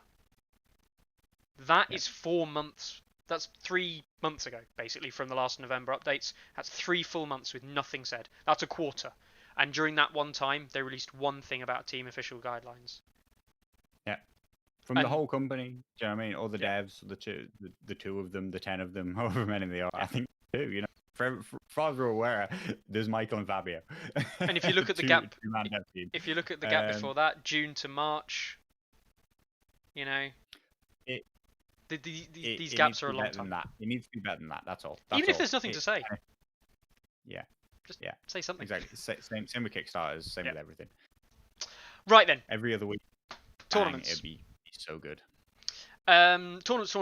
That is 4 months. That's 3 months ago, basically, from the last November updates. That's 3 full months with nothing said. That's a quarter. And during that one time, they released one thing about team official guidelines. Yeah. From the whole company, do you know what I mean? All the devs, the two of them, the 10 of them, however many they are. I think two, you know. For far as we're aware, there's Michael and Fabio. And if you look at the gap, two-man dev team. if you look at the gap before that, June to March, you know, these gaps are a long time. It needs to be better than that. That's all. Even if there's nothing to say. Yeah. Just say something. Exactly. Same with Kickstarters. Same with everything. Right then. Every other week. Tournaments. It'd be so good. Tournaments.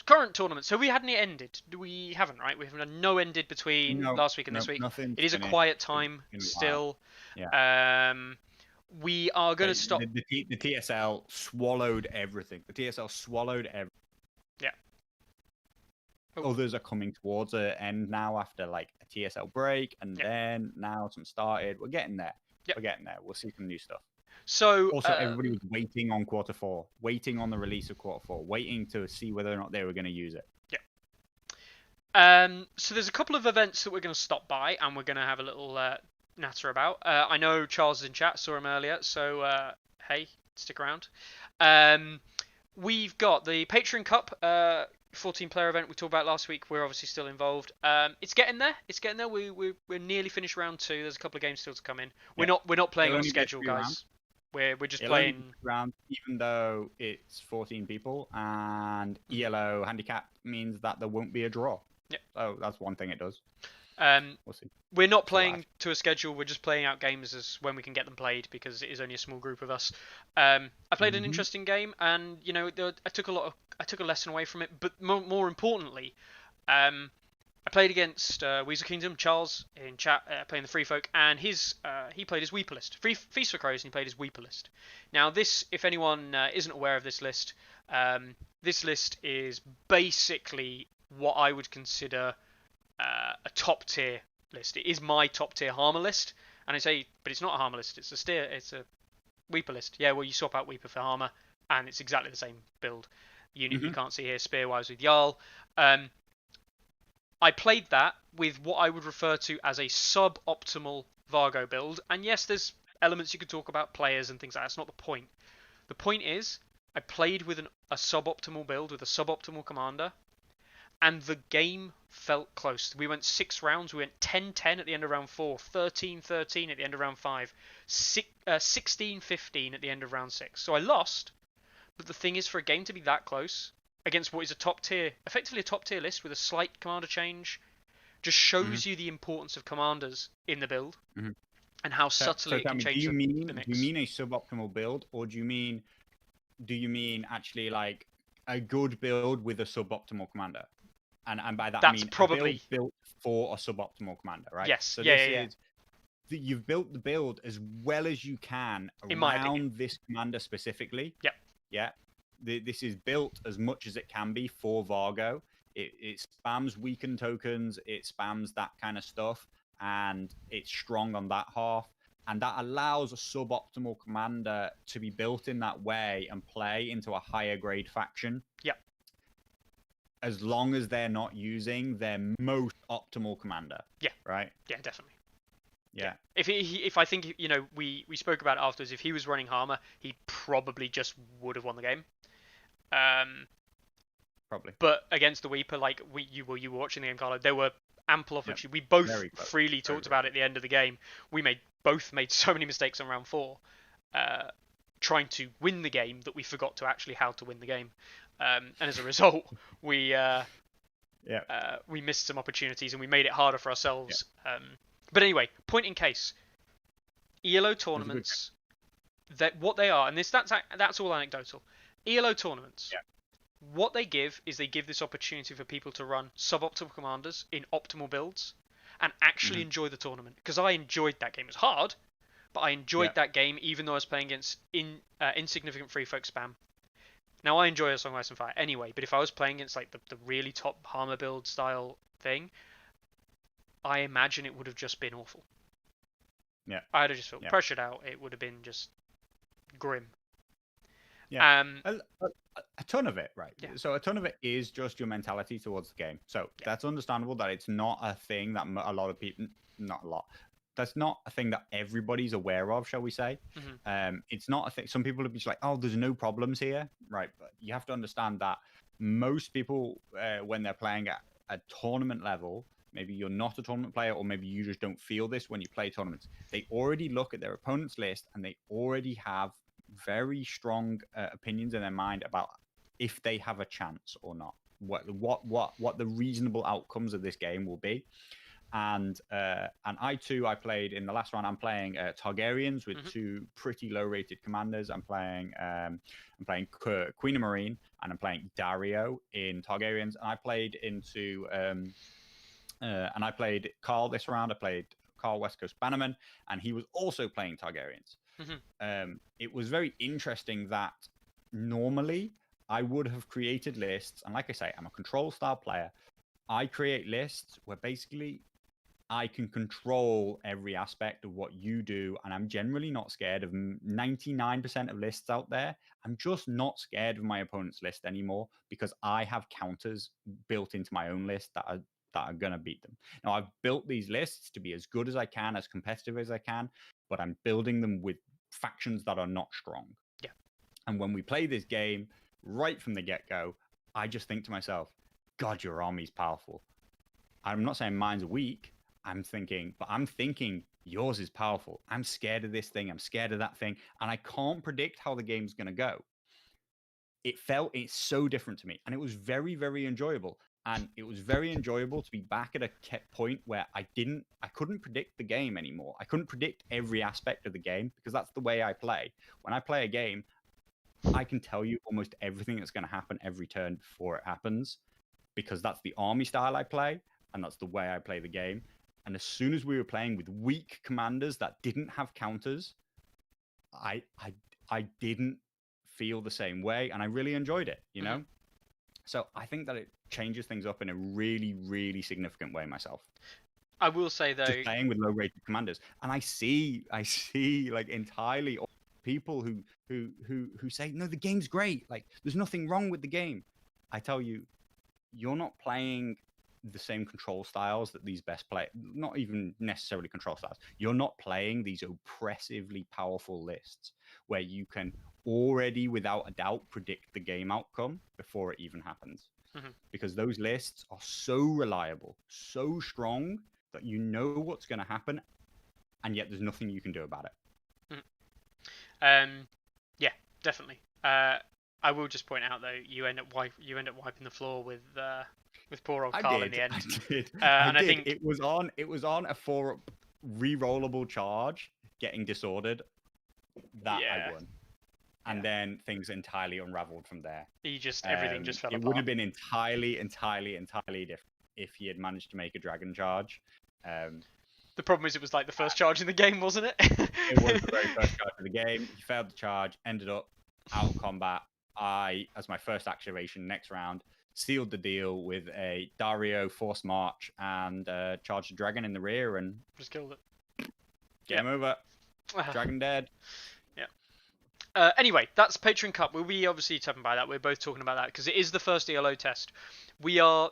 Current tournaments. So we hadn't ended. We haven't, right? We haven't no ended between last week and this week. It is a quiet time still. Yeah. We are going to stop. The TSL swallowed everything. The TSL swallowed everything. Yeah. Others are coming towards an end now after like a TSL break, and then now some started. We're getting there. We're getting there. We'll see some new stuff. So also, everybody was waiting on quarter 4, waiting on the release of quarter 4, waiting to see whether or not they were going to use it. Yeah. So there's a couple of events that we're going to stop by, and we're going to have a little natter about. I know Charles is in chat, saw him earlier, so hey, stick around. We've got the Patreon Cup, 14-player event we talked about last week. We're obviously still involved. It's getting there. We're nearly finished round 2. There's a couple of games still to come in. We're not playing on schedule, guys. We're just playing round, even though it's 14 people, and ELO handicap means that there won't be a draw. Yeah. So that's one thing it does. We'll see. We're not playing to a schedule. We're just playing out games as when we can get them played, because it is only a small group of us. I played an interesting game, and you know, I took a lesson away from it. But more importantly, I played against Weasel Kingdom, Charles in chat, playing the Free Folk, and he played his Weeper list. Feast for Crows, and he played his Weeper list. Now this, if anyone isn't aware of this list is basically what I would consider a top tier list. It is my top tier Harmer list, and I say, but it's not a Harmer list. It's a Weeper list. Yeah, well, you swap out Weeper for Harmer, and it's exactly the same build. Unit you can't see here, Spearwise with Jarl. I played that with what I would refer to as a suboptimal Vargo build, and yes, there's elements you could talk about, players and things like that. That's not the point. The point is, I played with a suboptimal build with a suboptimal commander, and the game felt close. We went 6 rounds. We went 10-10 at the end of round 4, 13-13 at the end of round 5, 16-15 at the end of round 6. So I lost, but the thing is, for a game to be that close against what is effectively a top tier list with a slight commander change, just shows you the importance of commanders in the build and how subtly it can change the mix. Do you mean a suboptimal build, or do you mean actually like a good build with a suboptimal commander? And by that I mean probably a build built for a suboptimal commander, right? Yes. So yeah. You've built the build as well as you can around this commander specifically. Yep. Yeah. This is built as much as it can be for Vargo. It spams weakened tokens, it spams that kind of stuff, and it's strong on that half. And that allows a suboptimal commander to be built in that way and play into a higher grade faction. Yep. As long as they're not using their most optimal commander. Yeah. Right? Yeah, definitely. Yeah. If I think, you know, we spoke about it afterwards, if he was running Harmer, he probably just would have won the game. Probably. But against the Weeper, like you were watching the game, Carlo, there were ample opportunities. We both freely talked about it at the end of the game. We both made so many mistakes on round 4, trying to win the game, that we forgot to actually how to win the game. And as a result, we missed some opportunities and we made it harder for ourselves. But anyway, point in case, ELO tournaments, that what they are, and that's all anecdotal. ELO tournaments, what they give is they give this opportunity for people to run suboptimal commanders in optimal builds and actually enjoy the tournament. Because I enjoyed that game. It was hard, but I enjoyed that game even though I was playing against insignificant free folk spam. Now, I enjoy a Song of Ice and Fire anyway, but if I was playing against like the really top Harmer build style thing, I imagine it would have just been awful. Yeah. I'd have just felt pressured out. It would have been just grim. Yeah. A ton of it, right? Yeah. So a ton of it is just your mentality towards the game. So that's understandable that it's not a thing that a lot of people, not a lot, that's not a thing that everybody's aware of, shall we say? It's not a thing. Some people will be just like, oh, there's no problems here, right? But you have to understand that most people, when they're playing at a tournament level, maybe you're not a tournament player, or maybe you just don't feel this when you play tournaments. They already look at their opponent's list and they already have very strong opinions in their mind about if they have a chance or not. What the reasonable outcomes of this game will be. And I played in the last round. I'm playing Targaryens with two pretty low rated commanders. I'm playing Queen of Marine, and I'm playing Dario in Targaryens. And I played into and I played Carl this round. I played Carl West Coast Bannerman, and he was also playing Targaryens. It was very interesting that normally I would have created lists, and like I say, I'm a control style player. I create lists where basically I can control every aspect of what you do, and I'm generally not scared of 99% of lists out there. I'm just not scared of my opponent's list anymore because I have counters built into my own list that are going to beat them. Now, I've built these lists to be as good as I can, as competitive as I can, but I'm building them with factions that are not strong. Yeah. And when we play this game, right from the get-go, I just think to myself, God, your army's powerful. I'm not saying mine's weak. I'm thinking yours is powerful. I'm scared of this thing. I'm scared of that thing. And I can't predict how the game's going to go. It's so different to me. And it was very, very enjoyable. And it was very enjoyable to be back at a point where I couldn't predict the game anymore. I couldn't predict every aspect of the game because that's the way I play. When I play a game, I can tell you almost everything that's going to happen every turn before it happens because that's the army style I play and that's the way I play the game. And as soon as we were playing with weak commanders that didn't have counters, I didn't feel the same way, and I really enjoyed it, you know? So I think that it changes things up in a really, really significant way myself. I will say though, just playing with low-rated commanders, and I see like entirely people who say, no, the game's great. Like, there's nothing wrong with the game. I tell you, you're not playing the same control styles that these best play, not even necessarily control styles. You're not playing these oppressively powerful lists where you can already, without a doubt, predict the game outcome before it even happens. Because those lists are so reliable, so strong that you know what's going to happen, and yet there's nothing you can do about it. Yeah, definitely. I will just point out though, you end up wiping the floor with poor old Carl in the end. I think it was on a 4-up re-rollable charge getting disordered that I won. And then things entirely unraveled from there. Everything just fell apart. It would have been entirely different if he had managed to make a dragon charge. The problem is it was like the first charge in the game, wasn't it? It was the very first charge of the game. He failed the charge, ended up out of combat. I, as my first activation next round, sealed the deal with a Dario force march and charged a dragon in the rear and just killed it. Game over. Dragon dead. Yeah. Anyway, that's Patreon Cup. We'll be obviously talking about that. We're both talking about that because it is the first ELO test. We are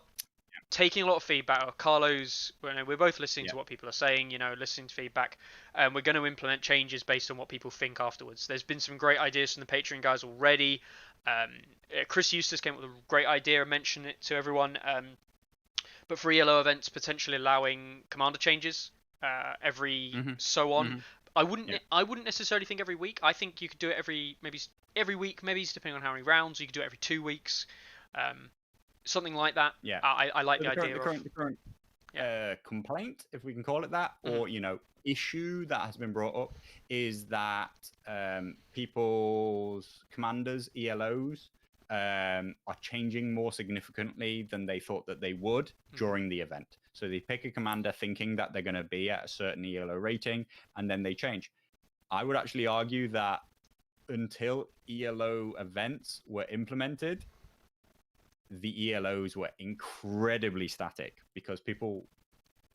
taking a lot of feedback. Carlo's, we're both listening to what people are saying, listening to feedback. We're going to implement changes based on what people think afterwards. There's been some great ideas from the Patreon guys already. Chris Eustace came up with a great idea and mentioned it to everyone. But for ELO events, potentially allowing commander changes every so on. I wouldn't necessarily think every week. I think you could do it every week, maybe depending on how many rounds. You could do it every 2 weeks. Something like that. Yeah. I like the idea. The current complaint, if we can call it that, or issue that has been brought up is that people's commanders, ELOs, are changing more significantly than they thought that they would during the event. So they pick a commander thinking that they're going to be at a certain ELO rating, and then they change. I would actually argue that until ELO events were implemented, the ELOs were incredibly static because people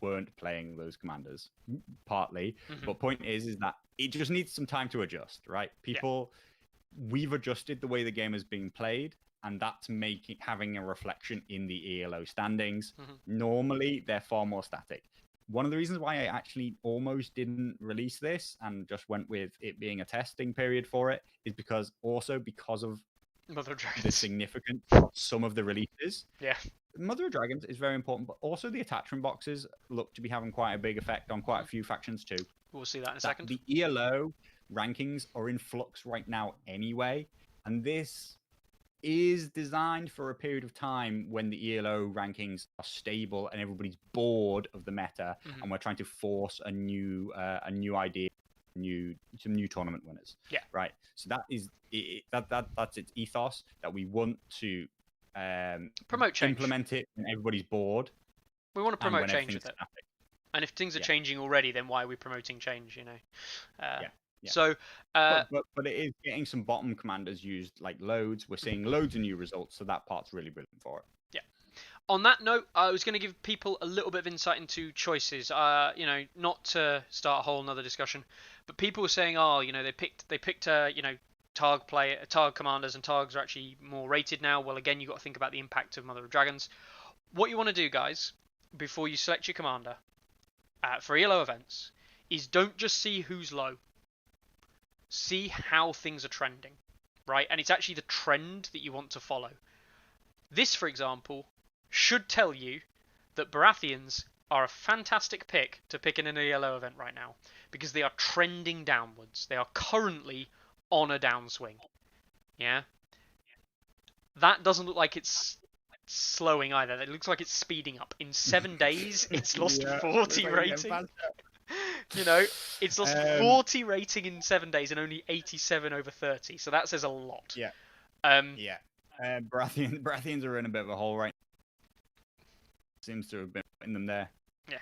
weren't playing those commanders, partly. But point is that it just needs some time to adjust, right? People we've adjusted the way the game is being played, and that's having a reflection in the ELO standings. Normally, they're far more static. One of the reasons why I actually almost didn't release this and just went with it being a testing period for it is because of Mother of Dragons. the significance of some of the releases. Yeah. Mother of Dragons is very important, but also the attachment boxes look to be having quite a big effect on quite a few factions too. We'll see that in a second. The ELO rankings are in flux right now anyway, and this is designed for a period of time when the ELO rankings are stable and everybody's bored of the meta, and we're trying to force a new idea, some new tournament winners. Yeah. Right. So that is that's its ethos, that we want to promote change, implement it when everybody's bored. We want to promote change with it. Static. And if things are changing already, then why are we promoting change? Yeah. So, but it is getting some bottom commanders used like loads. We're seeing loads of new results, so that part's really brilliant for it. Yeah. On that note, I was going to give people a little bit of insight into choices. Not to start a whole another discussion, but people were saying, they picked Targ commanders, and Targs are actually more rated now. Well, again, you've got to think about the impact of Mother of Dragons. What you want to do, guys, before you select your commander for ELO events, is don't just see who's low. See how things are trending, right? And it's actually the trend that you want to follow. This, for example, should tell you that Baratheons are a fantastic pick to pick in an ELO event right now, because they are trending downwards. They are currently on a downswing. Yeah? That doesn't look like it's slowing either. It looks like it's speeding up. In 7 days, it's lost 40 rating. It's lost 40 rating in 7 days and only 87 over 30. So that says a lot. Yeah. Baratheons are in a bit of a hole right now. Seems to have been putting them there. Yeah.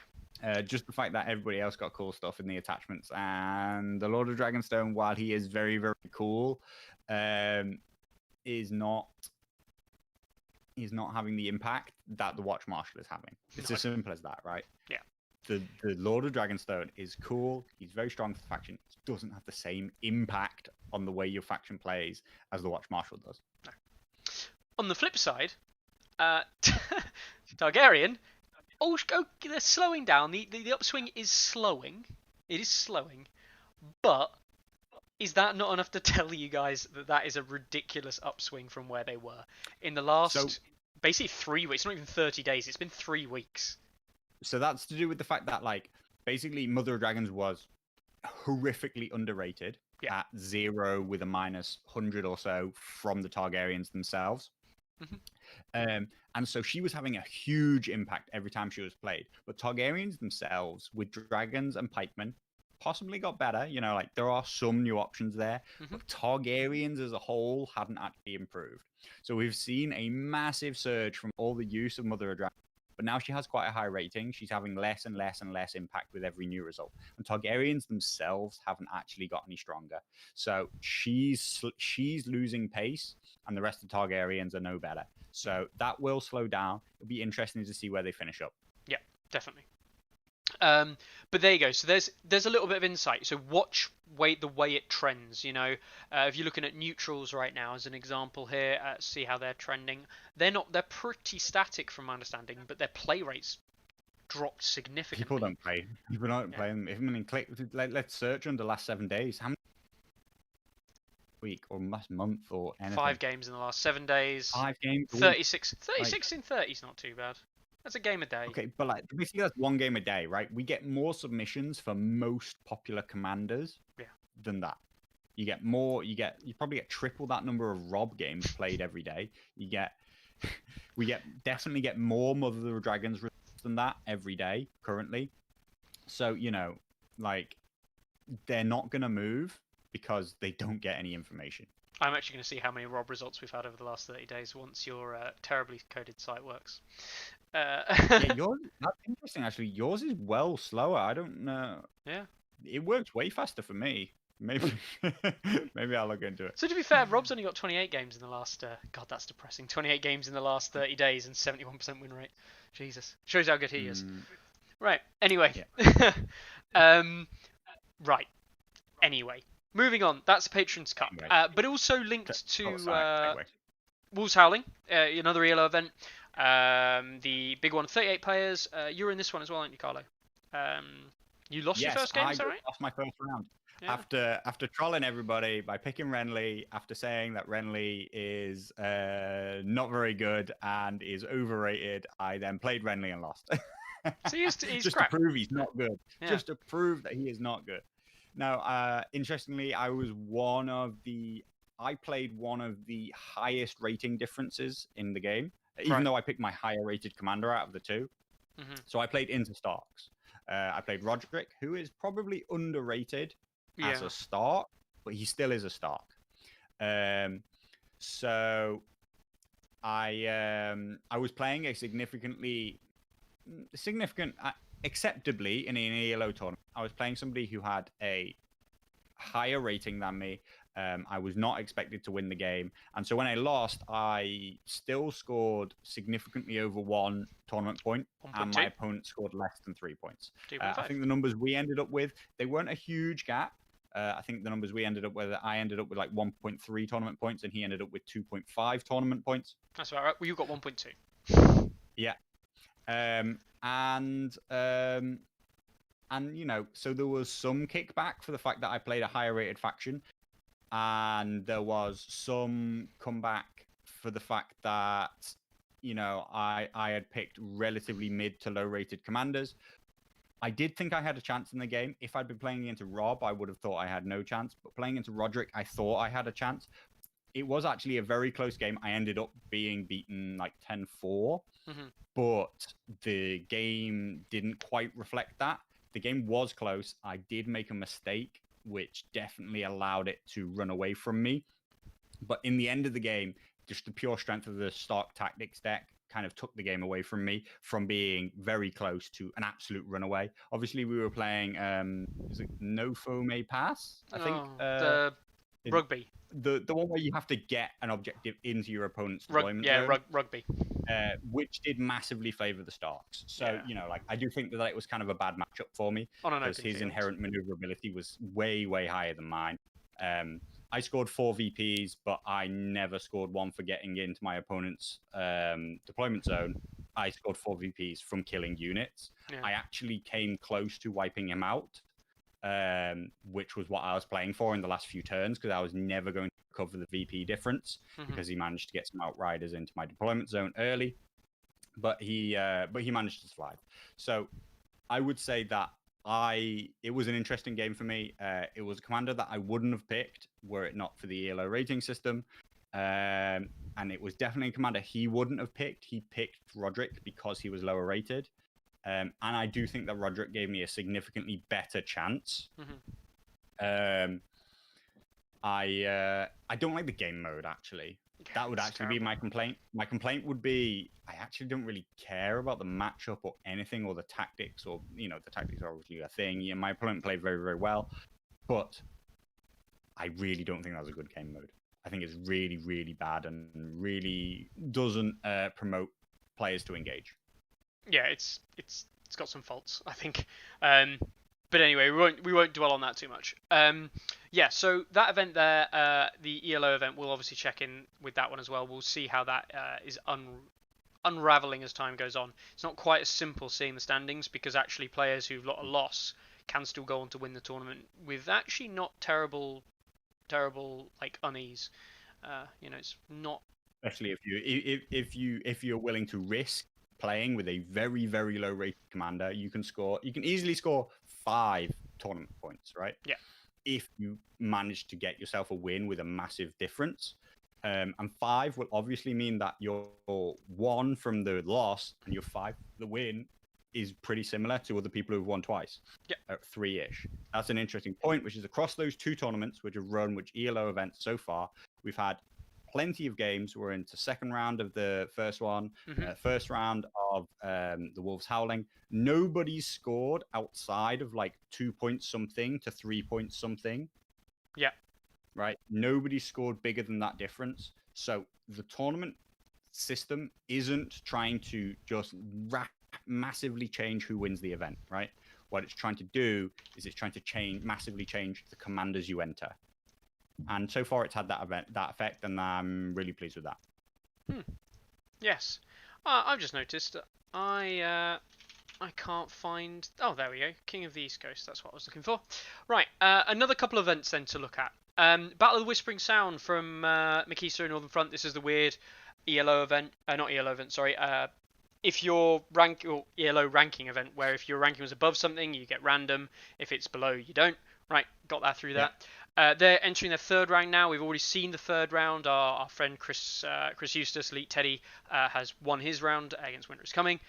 Just the fact that everybody else got cool stuff in the attachments, and the Lord of Dragonstone, while he is very, very cool, is not having the impact that the Watch Marshal is having. It's as simple as that, right? Yeah. The Lord of Dragonstone is cool. He's very strong for the faction. It doesn't have the same impact on the way your faction plays as the Watch Marshal does. No. On the flip side, Targaryen, they're slowing down. The upswing is slowing. It is slowing. But is that not enough to tell you guys that is a ridiculous upswing from where they were? In the last, basically 3 weeks, not even 30 days, it's been 3 weeks. So that's to do with the fact that, basically Mother of Dragons was horrifically underrated at 0 with a minus 100 or so from the Targaryens themselves. And so she was having a huge impact every time she was played. But Targaryens themselves, with dragons and pikemen, possibly got better. There are some new options there. But Targaryens as a whole hadn't actually improved. So we've seen a massive surge from all the use of Mother of Dragons. But now she has quite a high rating. She's having less and less and less impact with every new result. And Targaryens themselves haven't actually got any stronger. So she's losing pace, and the rest of Targaryens are no better. So that will slow down. It'll be interesting to see where they finish up. Yeah, definitely. But there you go. So there's a little bit of insight. So watch the way it trends. If you're looking at neutrals right now as an example here, see how they're trending. They're pretty static from my understanding, but their play rates dropped significantly. People don't play them. Let's search under the last 7 days. How many week or last month or anything? 5 games in the last 7 days. 5 games. 36 in 30 is not too bad. That's a game a day. Okay, but basically that's 1 game a day, right? We get more submissions for most popular commanders than that. You probably get triple that number of Rob games played every day. We definitely get more Mother of Dragons than that every day currently. So, they're not going to move because they don't get any information. I'm actually going to see how many Rob results we've had over the last 30 days once your terribly coded site works. That's interesting, actually. Yours is well slower. I don't know. Yeah. It works way faster for me. Maybe I'll look into it. So to be fair, Rob's only got 28 games in the last... God, that's depressing. 28 games in the last 30 days and 71% win rate. Jesus. Shows how good he is. Right. Anyway. Yeah. Right. Anyway. moving on. That's a Patrons Cup, Anyway. but also linked to Segue. Wolves Howling, another ELO event. The big one, 38 players. You were in this one as well, aren't you, Carlo? You lost your first game, is that right? Lost my first round. Yeah. After trolling everybody by picking Renly, after saying that Renly is not very good and is overrated, I then played Renly and lost. So he's just crap. to prove he's not good. Yeah. Just to prove that he is not good. Now, interestingly, I played one of the highest rating differences in the game, even though I picked my higher rated commander out of the two. Mm-hmm. So I played into Starks. I played Roderick, who is probably underrated as a Stark, but he still is a Stark. So I was playing a acceptably in an ELO tournament. I was playing somebody who had a higher rating than me. I was not expected to win the game. And so when I lost, I still scored significantly over 1 tournament point, and my opponent scored less than 3 points. I think the numbers we ended up with, they weren't a huge gap. I think the numbers we ended up with, I ended up with like 1.3 tournament points, and he ended up with 2.5 tournament points. That's about right. Well, you got 1.2. Yeah. And you know, so there was some kickback for the fact that I played a higher rated faction, and there was some comeback for the fact that, you know, I had picked relatively mid to low rated commanders. I did think I had a chance in the game. If I'd been playing into Rob, I would have thought I had no chance. But playing into Roderick, I thought I had a chance. It was actually a very close game. I ended up being beaten like 10-4, but the game didn't quite reflect that. The game was close. I did make a mistake, which definitely allowed it to run away from me. But in the end of the game, just the pure strength of the Stark Tactics deck kind of took the game away from me, from being very close to an absolute runaway. Obviously, we were playing is it No Foe May Pass, I think. The rugby. The one where you have to get an objective into your opponent's deployment zone. Rugby. Which did massively favor the Starks. So, you know, like, I do think that it was kind of a bad matchup for me, because his inherent maneuverability was way, way higher than mine. I scored 4 VPs, but I never scored one for getting into my opponent's deployment zone. I scored 4 VPs from killing units. I actually came close to wiping him out, which was what I was playing for in the last few turns, because I was never going to cover the VP difference, because he managed to get some outriders into my deployment zone early, but he managed to survive. So I would say that it was an interesting game for me. It was a commander that I wouldn't have picked were it not for the ELO rating system, and it was definitely a commander he wouldn't have picked. He picked Roderick because he was lower rated. And I do think that Roderick gave me a significantly better chance. I don't like the game mode, actually. That would actually be my complaint. My complaint would be I actually don't really care about the matchup or anything, or the tactics, or, you know, the tactics are obviously a thing. Yeah, my opponent played very, very well, but I really don't think that was a good game mode. I think it's really, really bad and really doesn't promote players to engage. Yeah, it's got some faults, I think. But anyway, we won't dwell on that too much. Yeah, so that event there, the ELO event, we'll obviously check in with that one as well. We'll see how that is unraveling as time goes on. It's not quite as simple seeing the standings, because actually players who've got a loss can still go on to win the tournament with actually not terrible like unease. You know, it's not, especially if you're willing to risk playing with a very, very low rated commander. You can easily score 5 tournament points, right? Yeah. If you manage to get yourself a win with a massive difference. And 5 will obviously mean that your 1 from the loss and your 5 the win is pretty similar to other people who've won twice. Yeah. 3-ish. That's an interesting point, which is across those 2 tournaments, which have run, which ELO events so far, we've had plenty of games. We're into second round of the first one, first round of the Wolves Howling. Nobody scored outside of like 2 points something to 3 points something. Yeah. Right? Nobody scored bigger than that difference. So the tournament system isn't trying to just massively change who wins the event, right? What it's trying to do is it's trying to massively change the commanders you enter. And so far, it's had that effect, and I'm really pleased with that. Yes. I've just noticed I can't find... Oh, there we go. King of the East Coast. That's what I was looking for. Right. Another couple of events then to look at. Battle of the Whispering Sound from Mickey Northern Front. This is the weird ELO event. Not ELO event, sorry. If your ELO ranking event, where if your ranking was above something, you get random. If it's below, you don't. Right. Got that through that. They're entering their third round now. We've already seen the third round. Our friend Chris Eustace, Elite Teddy, has won his round against Winter is Coming,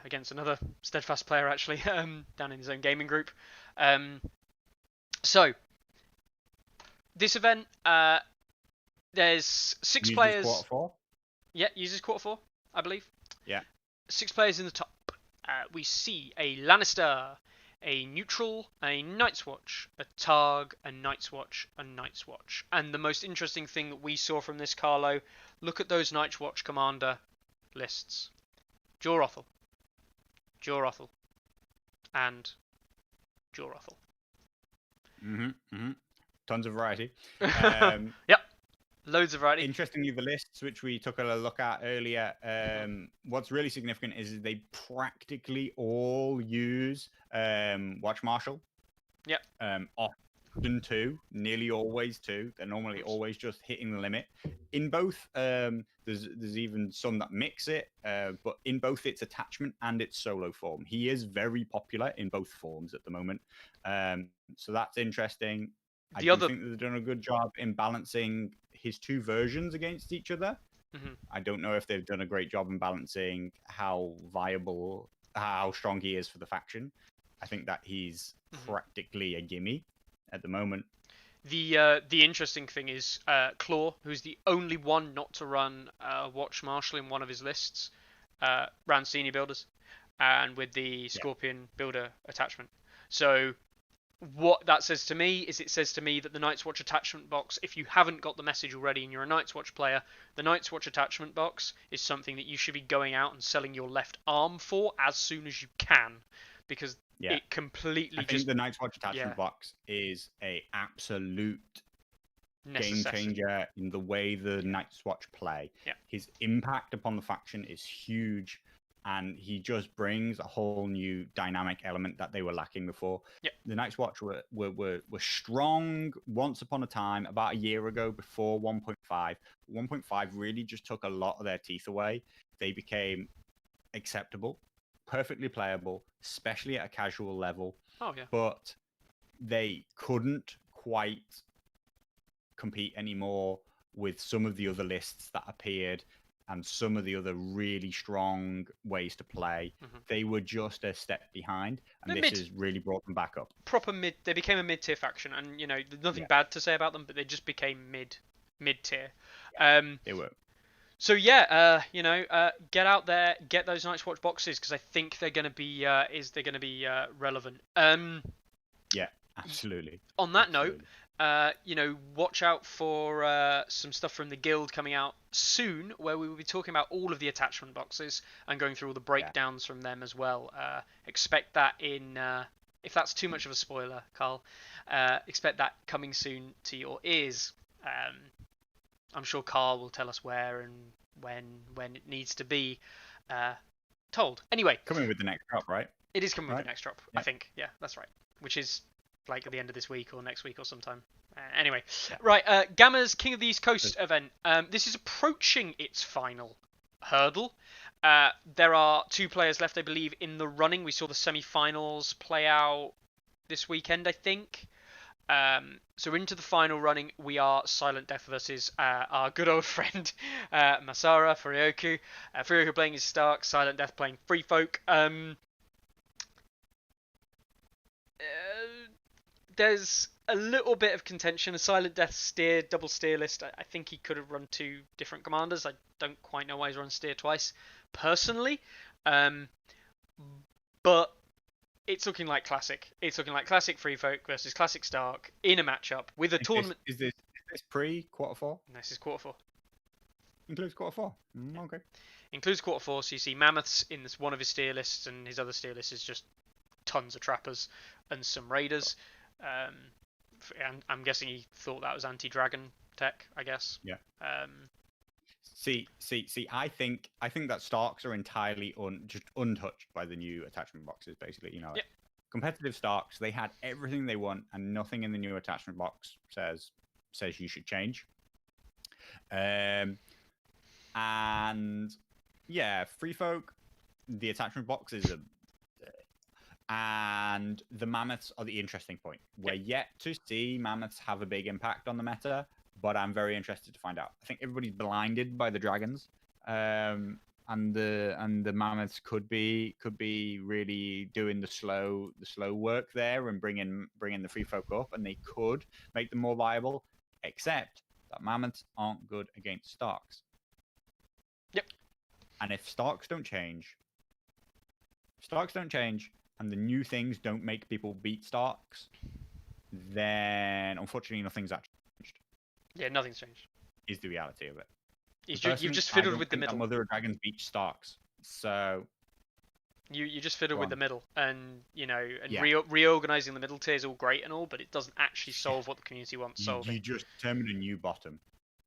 against another Steadfast player actually, down in his own gaming group. So this event, there's 6 players. Quarter 4? Yeah, uses quarter 4, I believe. Yeah. 6 players in the top. We see a Lannister, a Neutral, a Night's Watch, a Targ, a Night's Watch, a Night's Watch. And the most interesting thing that we saw from this, Carlo, look at those Night's Watch commander lists. Jorothel, and Jorothel. Tons of variety. Yep. Loads of variety. Interestingly, the lists which we took a look at earlier, what's really significant is they practically all use Watch Marshal. Yep. Often 2, nearly always 2. They're normally always just hitting the limit. In both, there's even some that mix it, but in both its attachment and its solo form. He is very popular in both forms at the moment. So that's interesting. I think they've done a good job in balancing his 2 versions against each other. I don't know if they've done a great job in balancing how strong he is for the faction. I think that he's practically a gimme at the moment. The interesting thing is Claw, who's the only one not to run Watch Marshal in one of his lists, ran Senior Builders, and with the Scorpion Builder attachment. So what that says to me is, it says to me that the Night's Watch attachment box, if you haven't got the message already and you're a Night's Watch player, the Night's Watch attachment box is something that you should be going out and selling your left arm for as soon as you can, because it completely I think the Night's Watch attachment box is a absolute game changer in the way the Night's Watch play. His impact upon the faction is huge, and he just brings a whole new dynamic element that they were lacking before. The Night's Watch were strong once upon a time, about a year ago, before 1.5. 1.5 really just took a lot of their teeth away. They became acceptable, perfectly playable, especially at a casual level. But they couldn't quite compete anymore with some of the other lists that appeared and some of the other really strong ways to play. They were just a step behind, and this has really brought them back up. They became a mid-tier faction, and there's nothing bad to say about them, but they just became mid-tier. They were. So get out there, get those Night's Watch boxes, because I think they're going to be relevant. Yeah, absolutely. On that note, watch out for some stuff from the guild coming out soon, where we will be talking about all of the attachment boxes and going through all the breakdowns from them as well. Expect that in, if that's too much of a spoiler, Carl, expect that coming soon to your ears. I'm sure Carl will tell us where and when it needs to be told. Anyway, coming with the next drop, right? It is coming with the next drop, I think. Yeah, that's right. Which is like at the end of this week or next week or sometime. Anyway, right. Gamma's King of the East Coast event. This is approaching its final hurdle. There are 2 players left, I believe, in the running. We saw the semi-finals play out this weekend, I think. So we're into the final running. We are Silent Death versus our good old friend Masara Furioku. Furioku playing his Stark, Silent Death playing Free Folk. There's a little bit of contention. A Silent Death double steer list. I think he could have run 2 different commanders. I don't quite know why he's run steer twice, personally. But it's looking like classic. It's looking like classic Free Folk versus classic Stark in a matchup with a tournament. Is this pre-quarter 4? No, this is quarter 4. Includes quarter 4. Okay. Includes quarter 4. So you see Mammoths in one of his steer lists, and his other steer list is just tons of trappers and some raiders. And I'm guessing he thought that was anti-dragon tech, I guess. Yeah. See. I think that Starks are entirely just untouched by the new attachment boxes. Basically, Yeah. competitive Starks, they had everything they want, and nothing in the new attachment box says you should change. And yeah, free folk, the attachment box is and the mammoths are the interesting point. We're yet to see mammoths have a big impact on the meta, but I'm very interested to find out. I think everybody's blinded by the dragons, and the mammoths could be really doing the slow work there and bringing the free folk up, and they could make them more viable. Except that mammoths aren't good against Starks. Yep. And if Starks don't change, and the new things don't make people beat Starks, then unfortunately nothing's actually changed. Yeah, nothing's changed. Is the reality of it. You've just fiddled with the middle. Mother of Dragons beat Starks, so you just fiddle with the middle, and Yeah. reorganizing the middle tier is all great and all, but it doesn't actually solve what the community wants solving. You just determined a new bottom,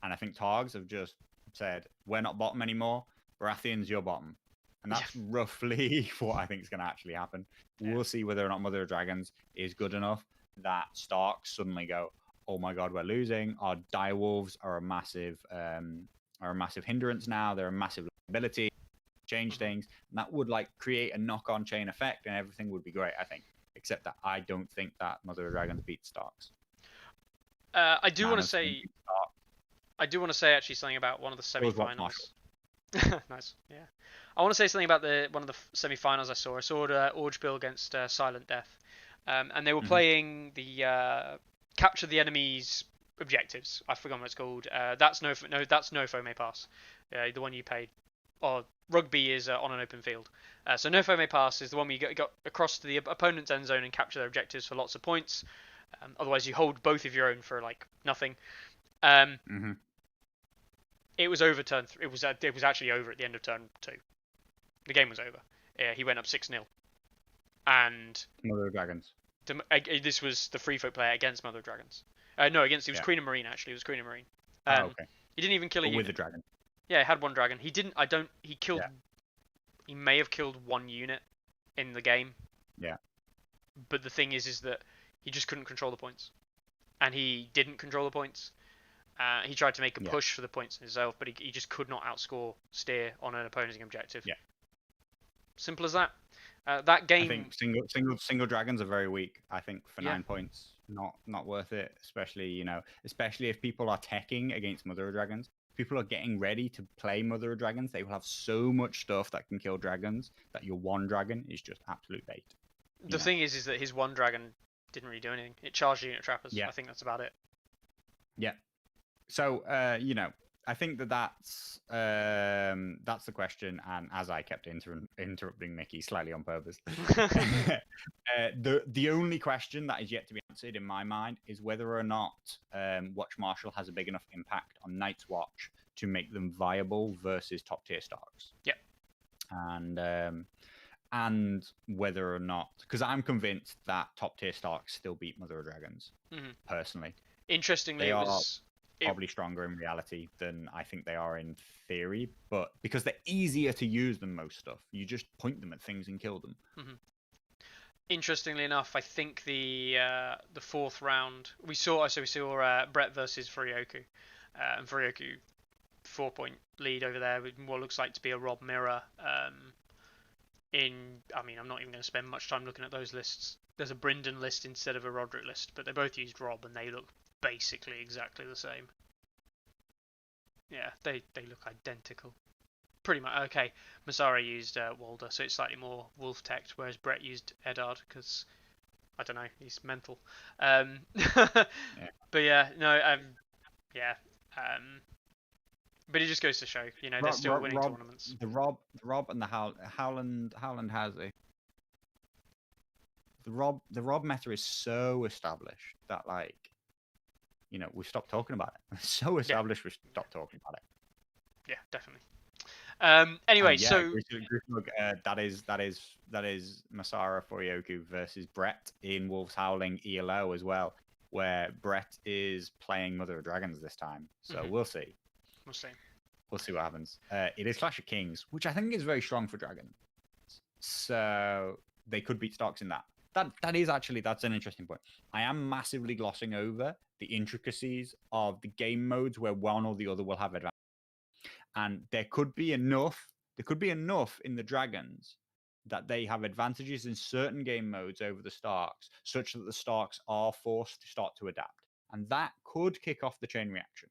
and I think Targs have just said we're not bottom anymore. Baratheon's your bottom, and that's roughly what I think is going to actually happen. Yeah. We'll see whether or not Mother of Dragons is good enough that Starks suddenly go, oh my god, we're losing. Our direwolves are a massive hindrance now. They're a massive liability. Change things, and that would like create a knock-on chain effect, and everything would be great. I think, except that I don't think that Mother of Dragons beats Starks. I do want to say actually something about one of the semi-finals. Nice, yeah. I want to say something about one of the semi-finals I saw. I saw Orge Bill against Silent Death, and they were playing the capture the enemy's objectives. I forgot what it's called. That's no foe may pass. The one you paid. Or rugby is on an open field. So no foe may pass is the one where you got across to the opponent's end zone and capture their objectives for lots of points. Otherwise, you hold both of your own for like nothing. It was overturned. It was actually over at the end of turn 2. The game was over. He went up 6-0. And Mother of Dragons. This was the free folk player against Mother of Dragons. No, it was Queen of Marine actually. It was Queen of Marine. Okay. He didn't even kill a unit. With the dragon. Yeah, he had one dragon. He didn't. He killed. Yeah. He may have killed one unit in the game. Yeah. But the thing is that he just couldn't control the points, and he didn't control the points. He tried to make a push for the points himself, but he just could not outscore Steer on an opposing objective. Yeah. Simple as that. That game. I think single dragons are very weak. I think for 9 points, not worth it. Especially if people are teching against Mother of Dragons. People are getting ready to play Mother of Dragons. They will have so much stuff that can kill dragons that your one dragon is just absolute bait. The thing is that his one dragon didn't really do anything. It charged unit trappers. Yeah. I think that's about it. Yeah. So I think that's the question. And as I kept interrupting Mickey slightly on purpose, the only question that is yet to be answered in my mind is whether or not Watch Marshal has a big enough impact on Night's Watch to make them viable versus top tier Starks. Yeah. And whether or not, because I'm convinced that top tier Starks still beat Mother of Dragons. Personally. Interestingly, Probably stronger in reality than I think they are in theory, but because they're easier to use than most stuff, you just point them at things and kill them. Interestingly enough, I think the 4th round we saw Brett versus Furioku, and Furioku 4-point lead over there with what looks like to be a Rob mirror. I'm not even going to spend much time looking at those lists. There's a Brynden list instead of a Roderick list, but they both used Rob and they look basically exactly the same. Yeah, they look identical. Pretty much. Okay, Masari used Walder, so it's slightly more wolf teched, whereas Brett used Eddard because I don't know, he's mental. But yeah, no, but it just goes to show, they're still winning tournaments. The Rob and the Howland has a. The Rob meta is so established that we've stopped talking about it. It's so established we've stopped talking about it. Yeah, definitely. Anyway, Yeah, so that is Masara Foryoku versus Brett in Wolves Howling ELO as well, where Brett is playing Mother of Dragons this time. So we'll see. We'll see. We'll see what happens. It is Clash of Kings, which I think is very strong for Dragons. So they could beat Starks in that. That's an interesting point. I am massively glossing over the intricacies of the game modes where one or the other will have advantage. And there could be enough in the Dragons that they have advantages in certain game modes over the Starks, such that the Starks are forced to start to adapt. And that could kick off the chain reaction.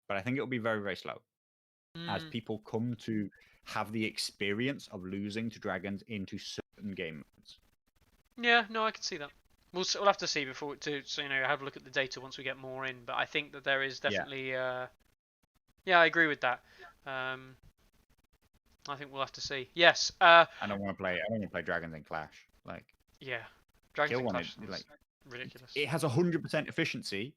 But I think it will be very, very slow as people come to have the experience of losing to Dragons into certain game modes. Yeah, no, I can see that. We'll have to see before so have a look at the data once we get more in. But I think that there is definitely yeah, I agree with that. I think we'll have to see. Yes. I don't want to play Dragons in Clash. Like, yeah, Dragons in Clash is like ridiculous. It has 100% efficiency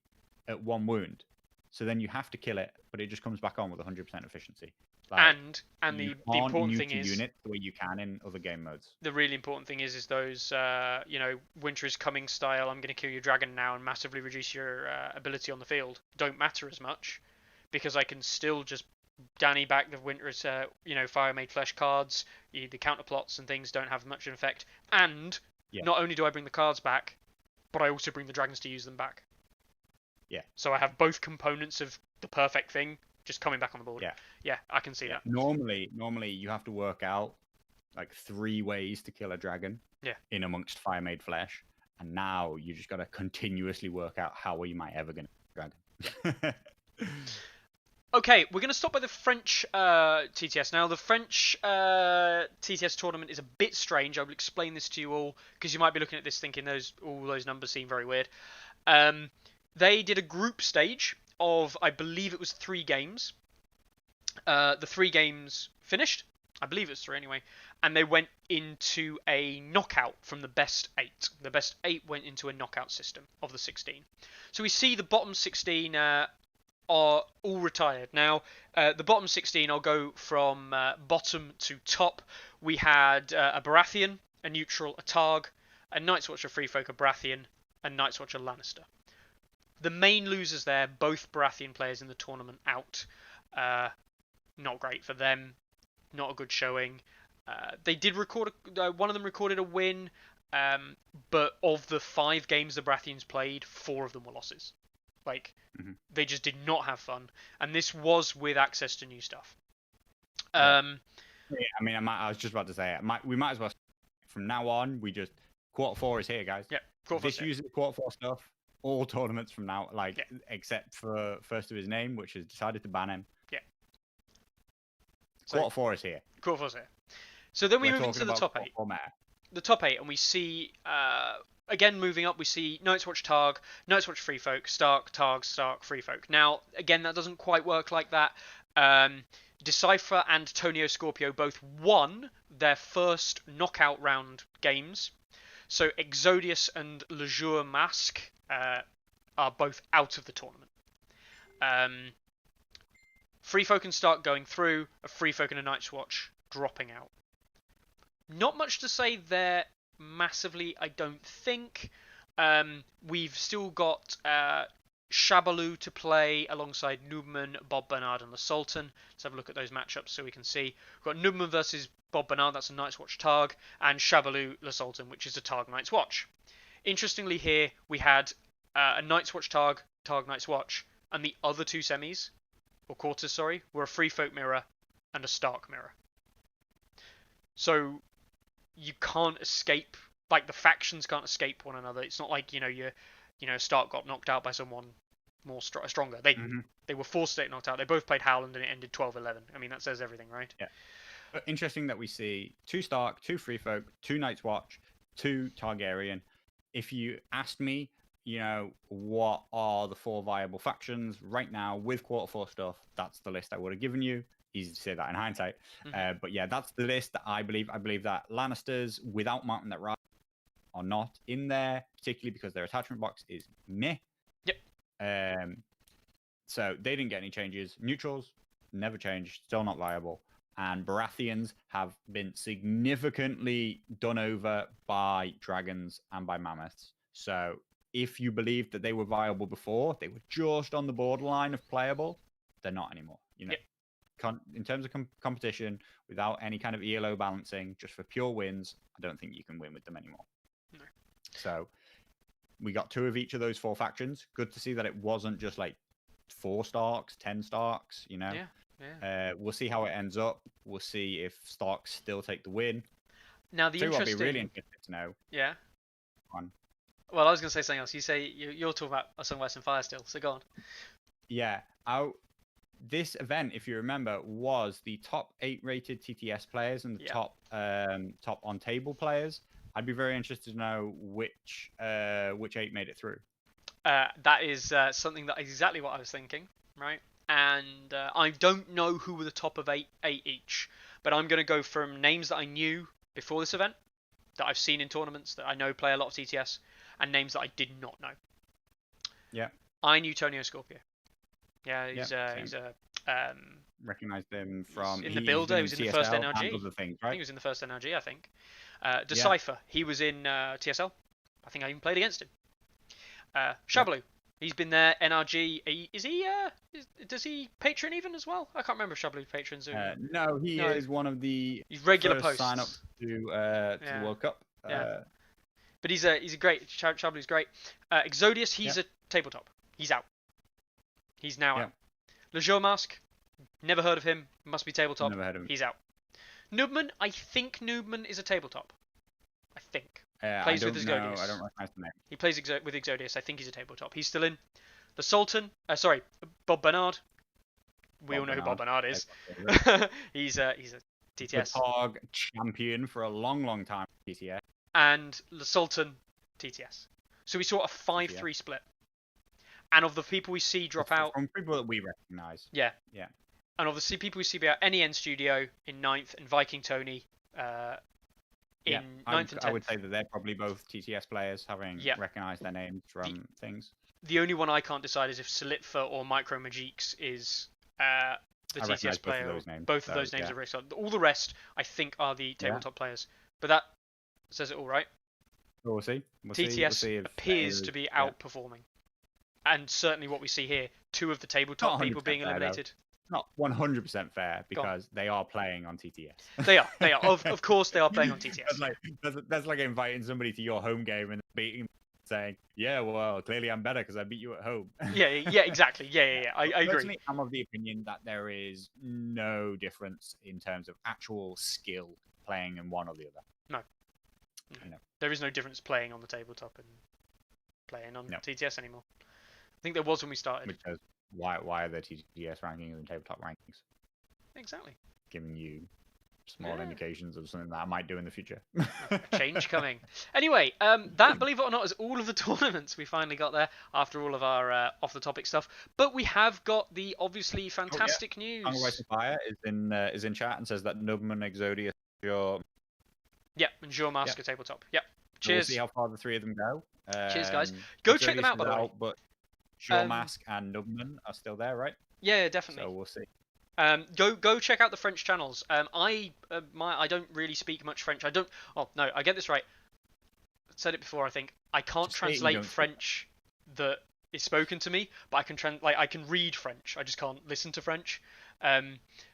at 1 wound, so then you have to kill it, but it just comes back on with 100% efficiency. Like, and the important thing is unit the way you can in other game modes. The really important thing is those winter is coming style. I'm going to kill your dragon now and massively reduce your ability on the field. Don't matter as much because I can still just Danny back the winter's fire made flesh cards. The counterplots and things don't have much of an effect. And not only do I bring the cards back, but I also bring the dragons to use them back. Yeah. So I have both components of the perfect thing just coming back on the board. Yeah, I can see that. Normally you have to work out like 3 ways to kill a dragon. Yeah. In amongst fire made flesh, and now you just got to continuously work out how you might ever gonna dragon. Okay, we're going to stop by the French TTS. Now, the French TTS tournament is a bit strange. I will explain this to you all, because you might be looking at this thinking all those numbers seem very weird. They did a group stage of, I believe it was 3 games. The 3 games finished. I believe it was 3 anyway. And they went into a knockout from the best 8. The best 8 went into a knockout system of the 16. So we see the bottom 16... are all retired. Now, the bottom 16, I'll go from bottom to top. We had a Baratheon, a neutral, a Targ, a Night's Watch, a Free Folk, a Baratheon, a Night's Watch, a Lannister. The main losers there, both Baratheon players in the tournament out. Not great for them. Not a good showing. They did record, one of them recorded a win, but of the 5 games the Baratheons played, 4 of them were losses. Like, they just did not have fun. And this was with access to new stuff. I was just about to say it. We might as well, from now on, quarter 4 is here, guys. Yeah, quarter 4 is here. Uses quarter 4 stuff. All tournaments from now, except for First of His Name, which has decided to ban him. Yeah. Quarter 4 is here. Quarter 4 is here. So then we move into the top 8. The top 8, and we see... again, moving up, we see Night's Watch Targ, Night's Watch Free Folk, Stark, Targ, Stark, Free Folk. Now, again, that doesn't quite work like that. Decipher and Tonio Scorpio both won their first knockout round games. So Exodius and Le Jour Masque are both out of the tournament. Free Folk and Stark going through, a Free Folk and a Night's Watch dropping out. Not much to say there massively, I don't think. We've still got Shabaloo to play alongside Nubman, Bob Bernard, and the Sultan. Let's have a look at those matchups so we can see. We've got Nubman versus Bob Bernard, that's a Night's Watch Targ, and Shabaloo, the Sultan, which is a Targ Night's Watch. Interestingly, here we had a Night's Watch Targ, Targ Night's Watch, and the other 2 semis, or quarters, sorry, were a Free Folk mirror and a Stark mirror. So you can't escape, like the factions can't escape one another. It's not like Stark got knocked out by someone more stronger. They were forced to get knocked out. They both played Howland and it ended 12-11. I mean, that says everything, right? Yeah. But interesting that we see 2 Stark, 2 Free Folk, 2 Night's Watch, 2 Targaryen. If you asked me, what are the 4 viable factions right now with quarter 4 stuff, that's the list I would have given you. Easy to say that in hindsight. But yeah, that's the list that I believe. I believe that Lannisters without Mountain that Rise are not in there, particularly because their attachment box is meh. Yep. So they didn't get any changes. Neutrals never changed, still not viable. and Baratheons have been significantly done over by dragons and by mammoths. So if you believed that they were viable before, they were just on the borderline of playable, they're not anymore. You know, in terms of competition, without any kind of ELO balancing, just for pure wins, I don't think you can win with them anymore. No. So we got 2 of each of those 4 factions. Good to see that it wasn't just like 4 Starks, 10 Starks, you know? Yeah. We'll see how it ends up. We'll see if Starks still take the win. Now, the interesting... I'll be really interested to know. Yeah? On. Well, I was going to say something else. You say you're talking about A Song of Ice and Fire still, so go on. Yeah. This event, if you remember, was the top 8 rated TTS players and the top on table players. I'd be very interested to know which 8 made it through. That is something that is exactly what I was thinking, right? And I don't know who were the top of 8 each, but I'm going to go from names that I knew before this event, that I've seen in tournaments, that I know play a lot of TTS, and names that I did not know. Yeah. I knew Tonio Scorpio. Yeah, he's a recognized him from in the builder. He was in the first NRG. Other things, right? I think he was in the first NRG. I think. Decipher. He was in TSL. I think I even played against him. Shablu. He's been there. NRG. Does he patron even as well? I can't remember Shablu's patrons. No, he is one of the regular first posts. Sign up to the World Cup. But he's a great. Shablu's great. Exodius. He's a tabletop. He's out. He's now out. Le Mask. Never heard of him. Must be tabletop. Never heard of him. He's out. Noobman. I think Noobman is a tabletop. I think. Plays with Exodius. I don't recognize the name. He plays with Exodius. I think he's a tabletop. He's still in. The Sultan. Bob Bernard. We all know who Bob Bernard is. he's a TTS. The TOG champion for a long, long time. TTS. And the Sultan TTS. So we saw a 5-3 split. And of the people we see drop out... From people that we recognise. Yeah. Yeah. And of the people we see out, NEN Studio in 9th and Viking Tony in 9th and 10th. I would say that they're probably both TTS players, having recognised their names from things. The only one I can't decide is if Solitfa or Micro Magiques is the TTS player. Both of those names are recognized. All the rest, I think, are the tabletop players. But that says it all, right? We'll see. TTS appears to be outperforming. And certainly what we see here, 2 of the tabletop people being eliminated. Not 100% fair because they are playing on TTS. They are. Of course, they are playing on TTS. That's like inviting somebody to your home game and beating, saying, "Yeah, well, clearly I'm better because I beat you at home." Yeah, exactly. Yeah. I agree. Personally, I'm of the opinion that there is no difference in terms of actual skill playing in one or the other. No. There is no difference playing on the tabletop and playing on TTS anymore. I think there was when we started. Which says, why are there TTS rankings and tabletop rankings? Exactly. Giving you small indications of something that I might do in the future. Change coming. Anyway, that, believe it or not, is all of the tournaments we finally got there after all of our off-the-topic stuff. But we have got the obviously fantastic news. Fire is in chat and says that Nubman, Exodius, your... Yeah, and Jour Mask tabletop. Yep. Cheers. We'll see how far the 3 of them go. Cheers, guys. Go check them out, by the way. But Jour Mask and Nubman are still there, right? Yeah, definitely. So we'll see. Go check out the French channels. I don't really speak much French. I get this right. I said it before. I think I can't translate French that is spoken to me, but I can read French. I just can't listen to French.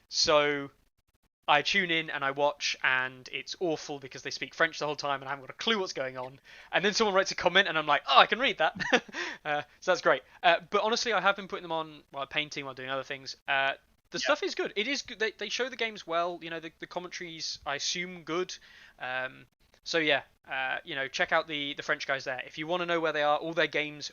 So I tune in and I watch, and it's awful because they speak French the whole time, and I haven't got a clue what's going on. And then someone writes a comment, and I'm like, oh, I can read that. So that's great. But honestly, I have been putting them on while painting, while doing other things. The stuff is good. It is good. They show the games well. The commentaries, I assume, good. So yeah, check out the French guys there. If you want to know where they are, all their games,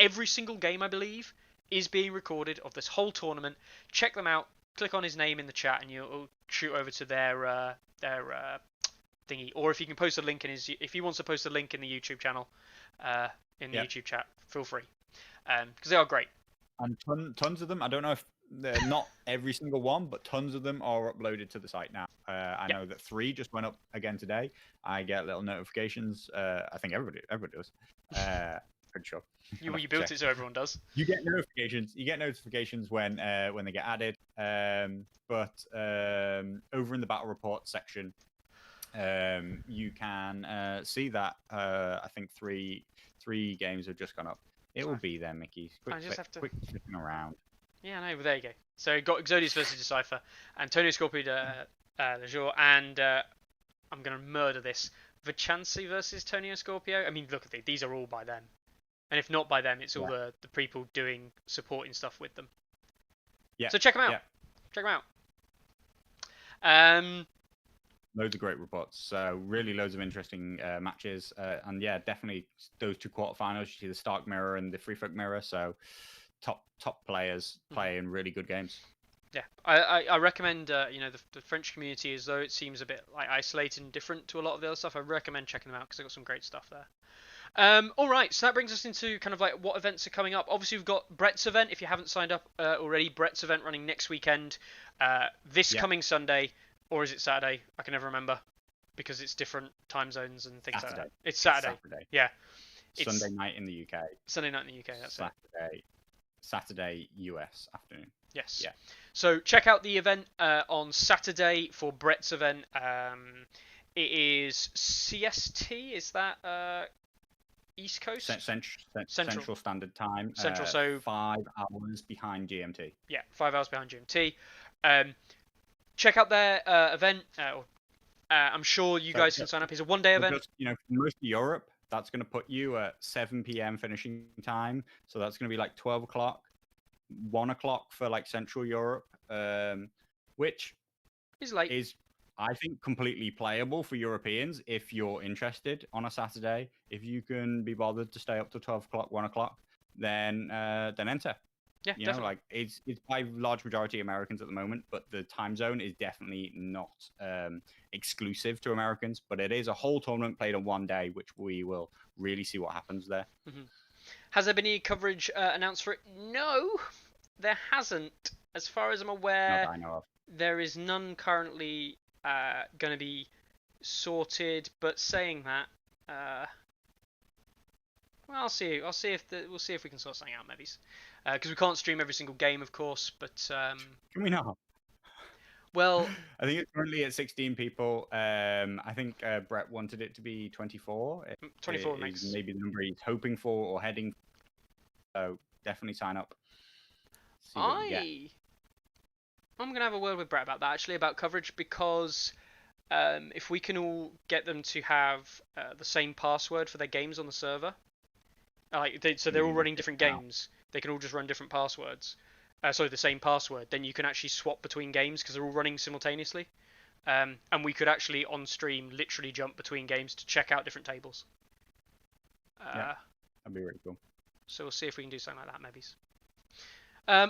every single game, I believe, is being recorded of this whole tournament. Check them out. Click on his name in the chat, and you'll shoot over to their thingy. Or if you can post a link if he wants to post a link in the YouTube channel, in the YouTube chat, feel free, because they are great. And tons of them. I don't know if they're not every single one, but tons of them are uploaded to the site now. I know that 3 just went up again today. I get little notifications. I think everybody does. pretty sure. You built it so everyone does. You get notifications. You get notifications when they get added. But over in the battle report section, you can see that I think three games have just gone up. It will be there, Mickey. Quick flipping around. Yeah, no, but there you go. So got Exodius versus Decipher, Antonio Scorpio de jour, and I'm gonna murder this. Vichansi versus Tonio Scorpio. I mean, look at these are all by them, and if not by them, it's all the people doing supporting stuff with them. Yeah. So check them out. Yeah. Check them out. Loads of great reports. So really loads of interesting matches, and yeah, definitely those two quarterfinals. You see the Stark Mirror and the Free Folk Mirror. So top players playing really good games. Yeah, I recommend the French community, as though it seems a bit like isolated and different to a lot of the other stuff. I recommend checking them out because they've got some great stuff there. All right, so that brings us into kind of like what events are coming up. Obviously, we've got Brett's event. If you haven't signed up already, Brett's event running next weekend, this coming Sunday, or is it Saturday? I can never remember because it's different time zones and things like that. It's Saturday. Yeah. Sunday night in the UK. Sunday night in the UK. That's Saturday US afternoon. Yes. Yeah. So check out the event on Saturday for Brett's event. It is CST. Is that East Coast? Central Standard Time. Central. So 5 hours behind GMT. Yeah, 5 hours behind GMT. Check out their event. I'm sure you guys can sign up. It's a one-day event. For most of Europe, that's going to put you at 7 p.m. finishing time. So that's going to be like 12 o'clock. 1 o'clock for like Central Europe, which is I think completely playable for Europeans if you're interested on a Saturday. If you can be bothered to stay up to 12 o'clock, 1 o'clock, then enter. Yeah, definitely. Like it's by large majority Americans at the moment, but the time zone is definitely not exclusive to Americans. But it is a whole tournament played on one day, which we will really see what happens there. Mm-hmm. Has there been any coverage announced for it? No, there hasn't. As far as I'm aware, not that I know of. There is none currently going to be sorted. But saying that, well, I'll see. We'll see if we can sort something out, maybe. Because we can't stream every single game, of course. But can we not? Well, I think it's currently at 16 people. I think Brett wanted it to be 24. 24 makes maybe the number he's hoping for or heading. So definitely sign up. I'm gonna have a word with Brett about that actually, about coverage, because if we can all get them to have the same password for their games on the server, so they're all running different games, they can all just run different passwords. The same password, then you can actually swap between games because they're all running simultaneously. And we could actually, on stream, literally jump between games to check out different tables. Yeah, that'd be really cool. So we'll see if we can do something like that, maybe.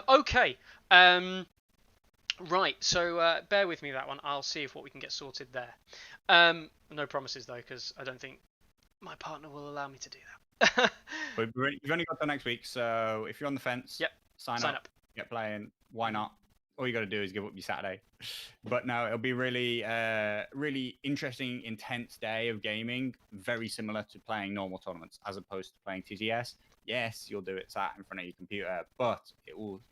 Okay. Right, so bear with me that one. I'll see if what we can get sorted there. No promises, though, because I don't think my partner will allow me to do that. But you've only got the next week, so if you're on the fence, sign up. Get playing. Why not? All you got to do is give up your Saturday. But no, it'll be really, really interesting, intense day of gaming. Very similar to playing normal tournaments as opposed to playing TTS. Yes, you'll do it sat in front of your computer, but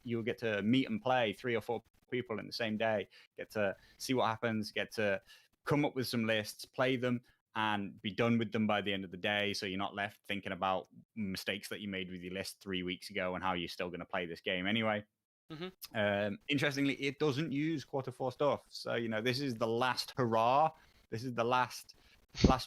you'll get to meet and play 3 or 4 people in the same day. Get to see what happens. Get to come up with some lists, play them, and be done with them by the end of the day, so you're not left thinking about mistakes that you made with your list 3 weeks ago and how you're still going to play this game anyway. Mm-hmm. Interestingly, it doesn't use quarter 4 stuff, so this is the last hurrah. This is the last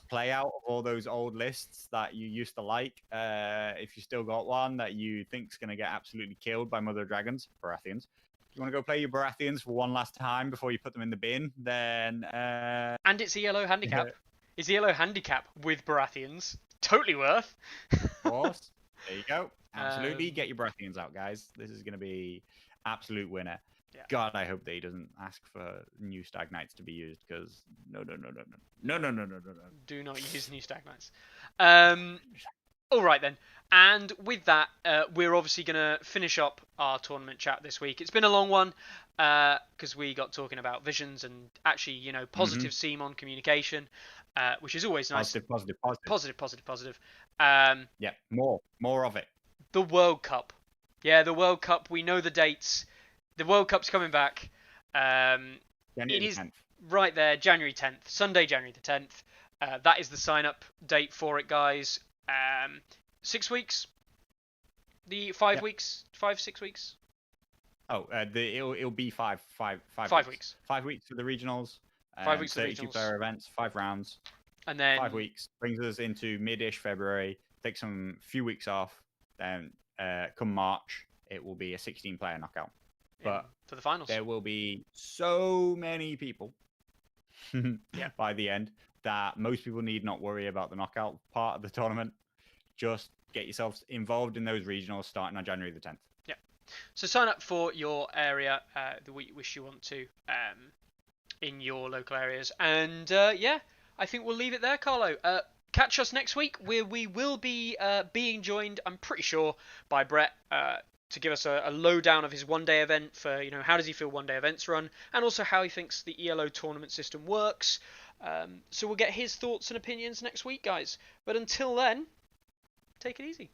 play out of all those old lists that you used to like. If you still got one that you think's going to get absolutely killed by Mother Dragons, Baratheons, you want to go play your Baratheons for one last time before you put them in the bin, then and it's a yellow handicap. It's a yellow handicap with Baratheons. Totally worth. Of course. There you go. Absolutely. Get your Baratheons out, guys. This is going to be absolute winner. Yeah. God, I hope that he doesn't ask for new Stag Knights to be used, because no. Do not use new Stag Knights. All right then. And with that, we're obviously going to finish up our tournament chat this week. It's been a long one because we got talking about visions and actually, Hmm. positive Simon communication, which is always nice. Positive, positive, positive. Positive, positive, positive. Um, Yeah, more of it. the World Cup. Yeah, the World Cup. We know the dates. The World Cup's coming back. Um, January it the is 10th. right there, January 10th, Sunday, January the 10th. That is the sign up date for it, guys. 6 weeks? The 5 weeks? 5, 6 weeks? Oh, it'll be five 5 weeks. weeks. 5 weeks for the regionals. 5 weeks for the 32 regionals. player events, 5 rounds. And then 5 weeks brings us into mid-ish February. Take some few weeks off. Then come March, it will be a 16-player knockout. But for the finals. there will be so many people Yeah. by the end that most people need not worry about the knockout part of the tournament. Just get yourselves involved in those regionals starting on January the 10th. Yeah. So sign up for your area the week you wish you want to in your local areas. And yeah, I think we'll leave it there, Carlo. Catch us next week where we will be being joined, I'm pretty sure, by Brett to give us a lowdown of his one-day event for, how does he feel one-day events run, and also how he thinks the ELO tournament system works. So we'll get his thoughts and opinions next week, guys. But until then, take it easy.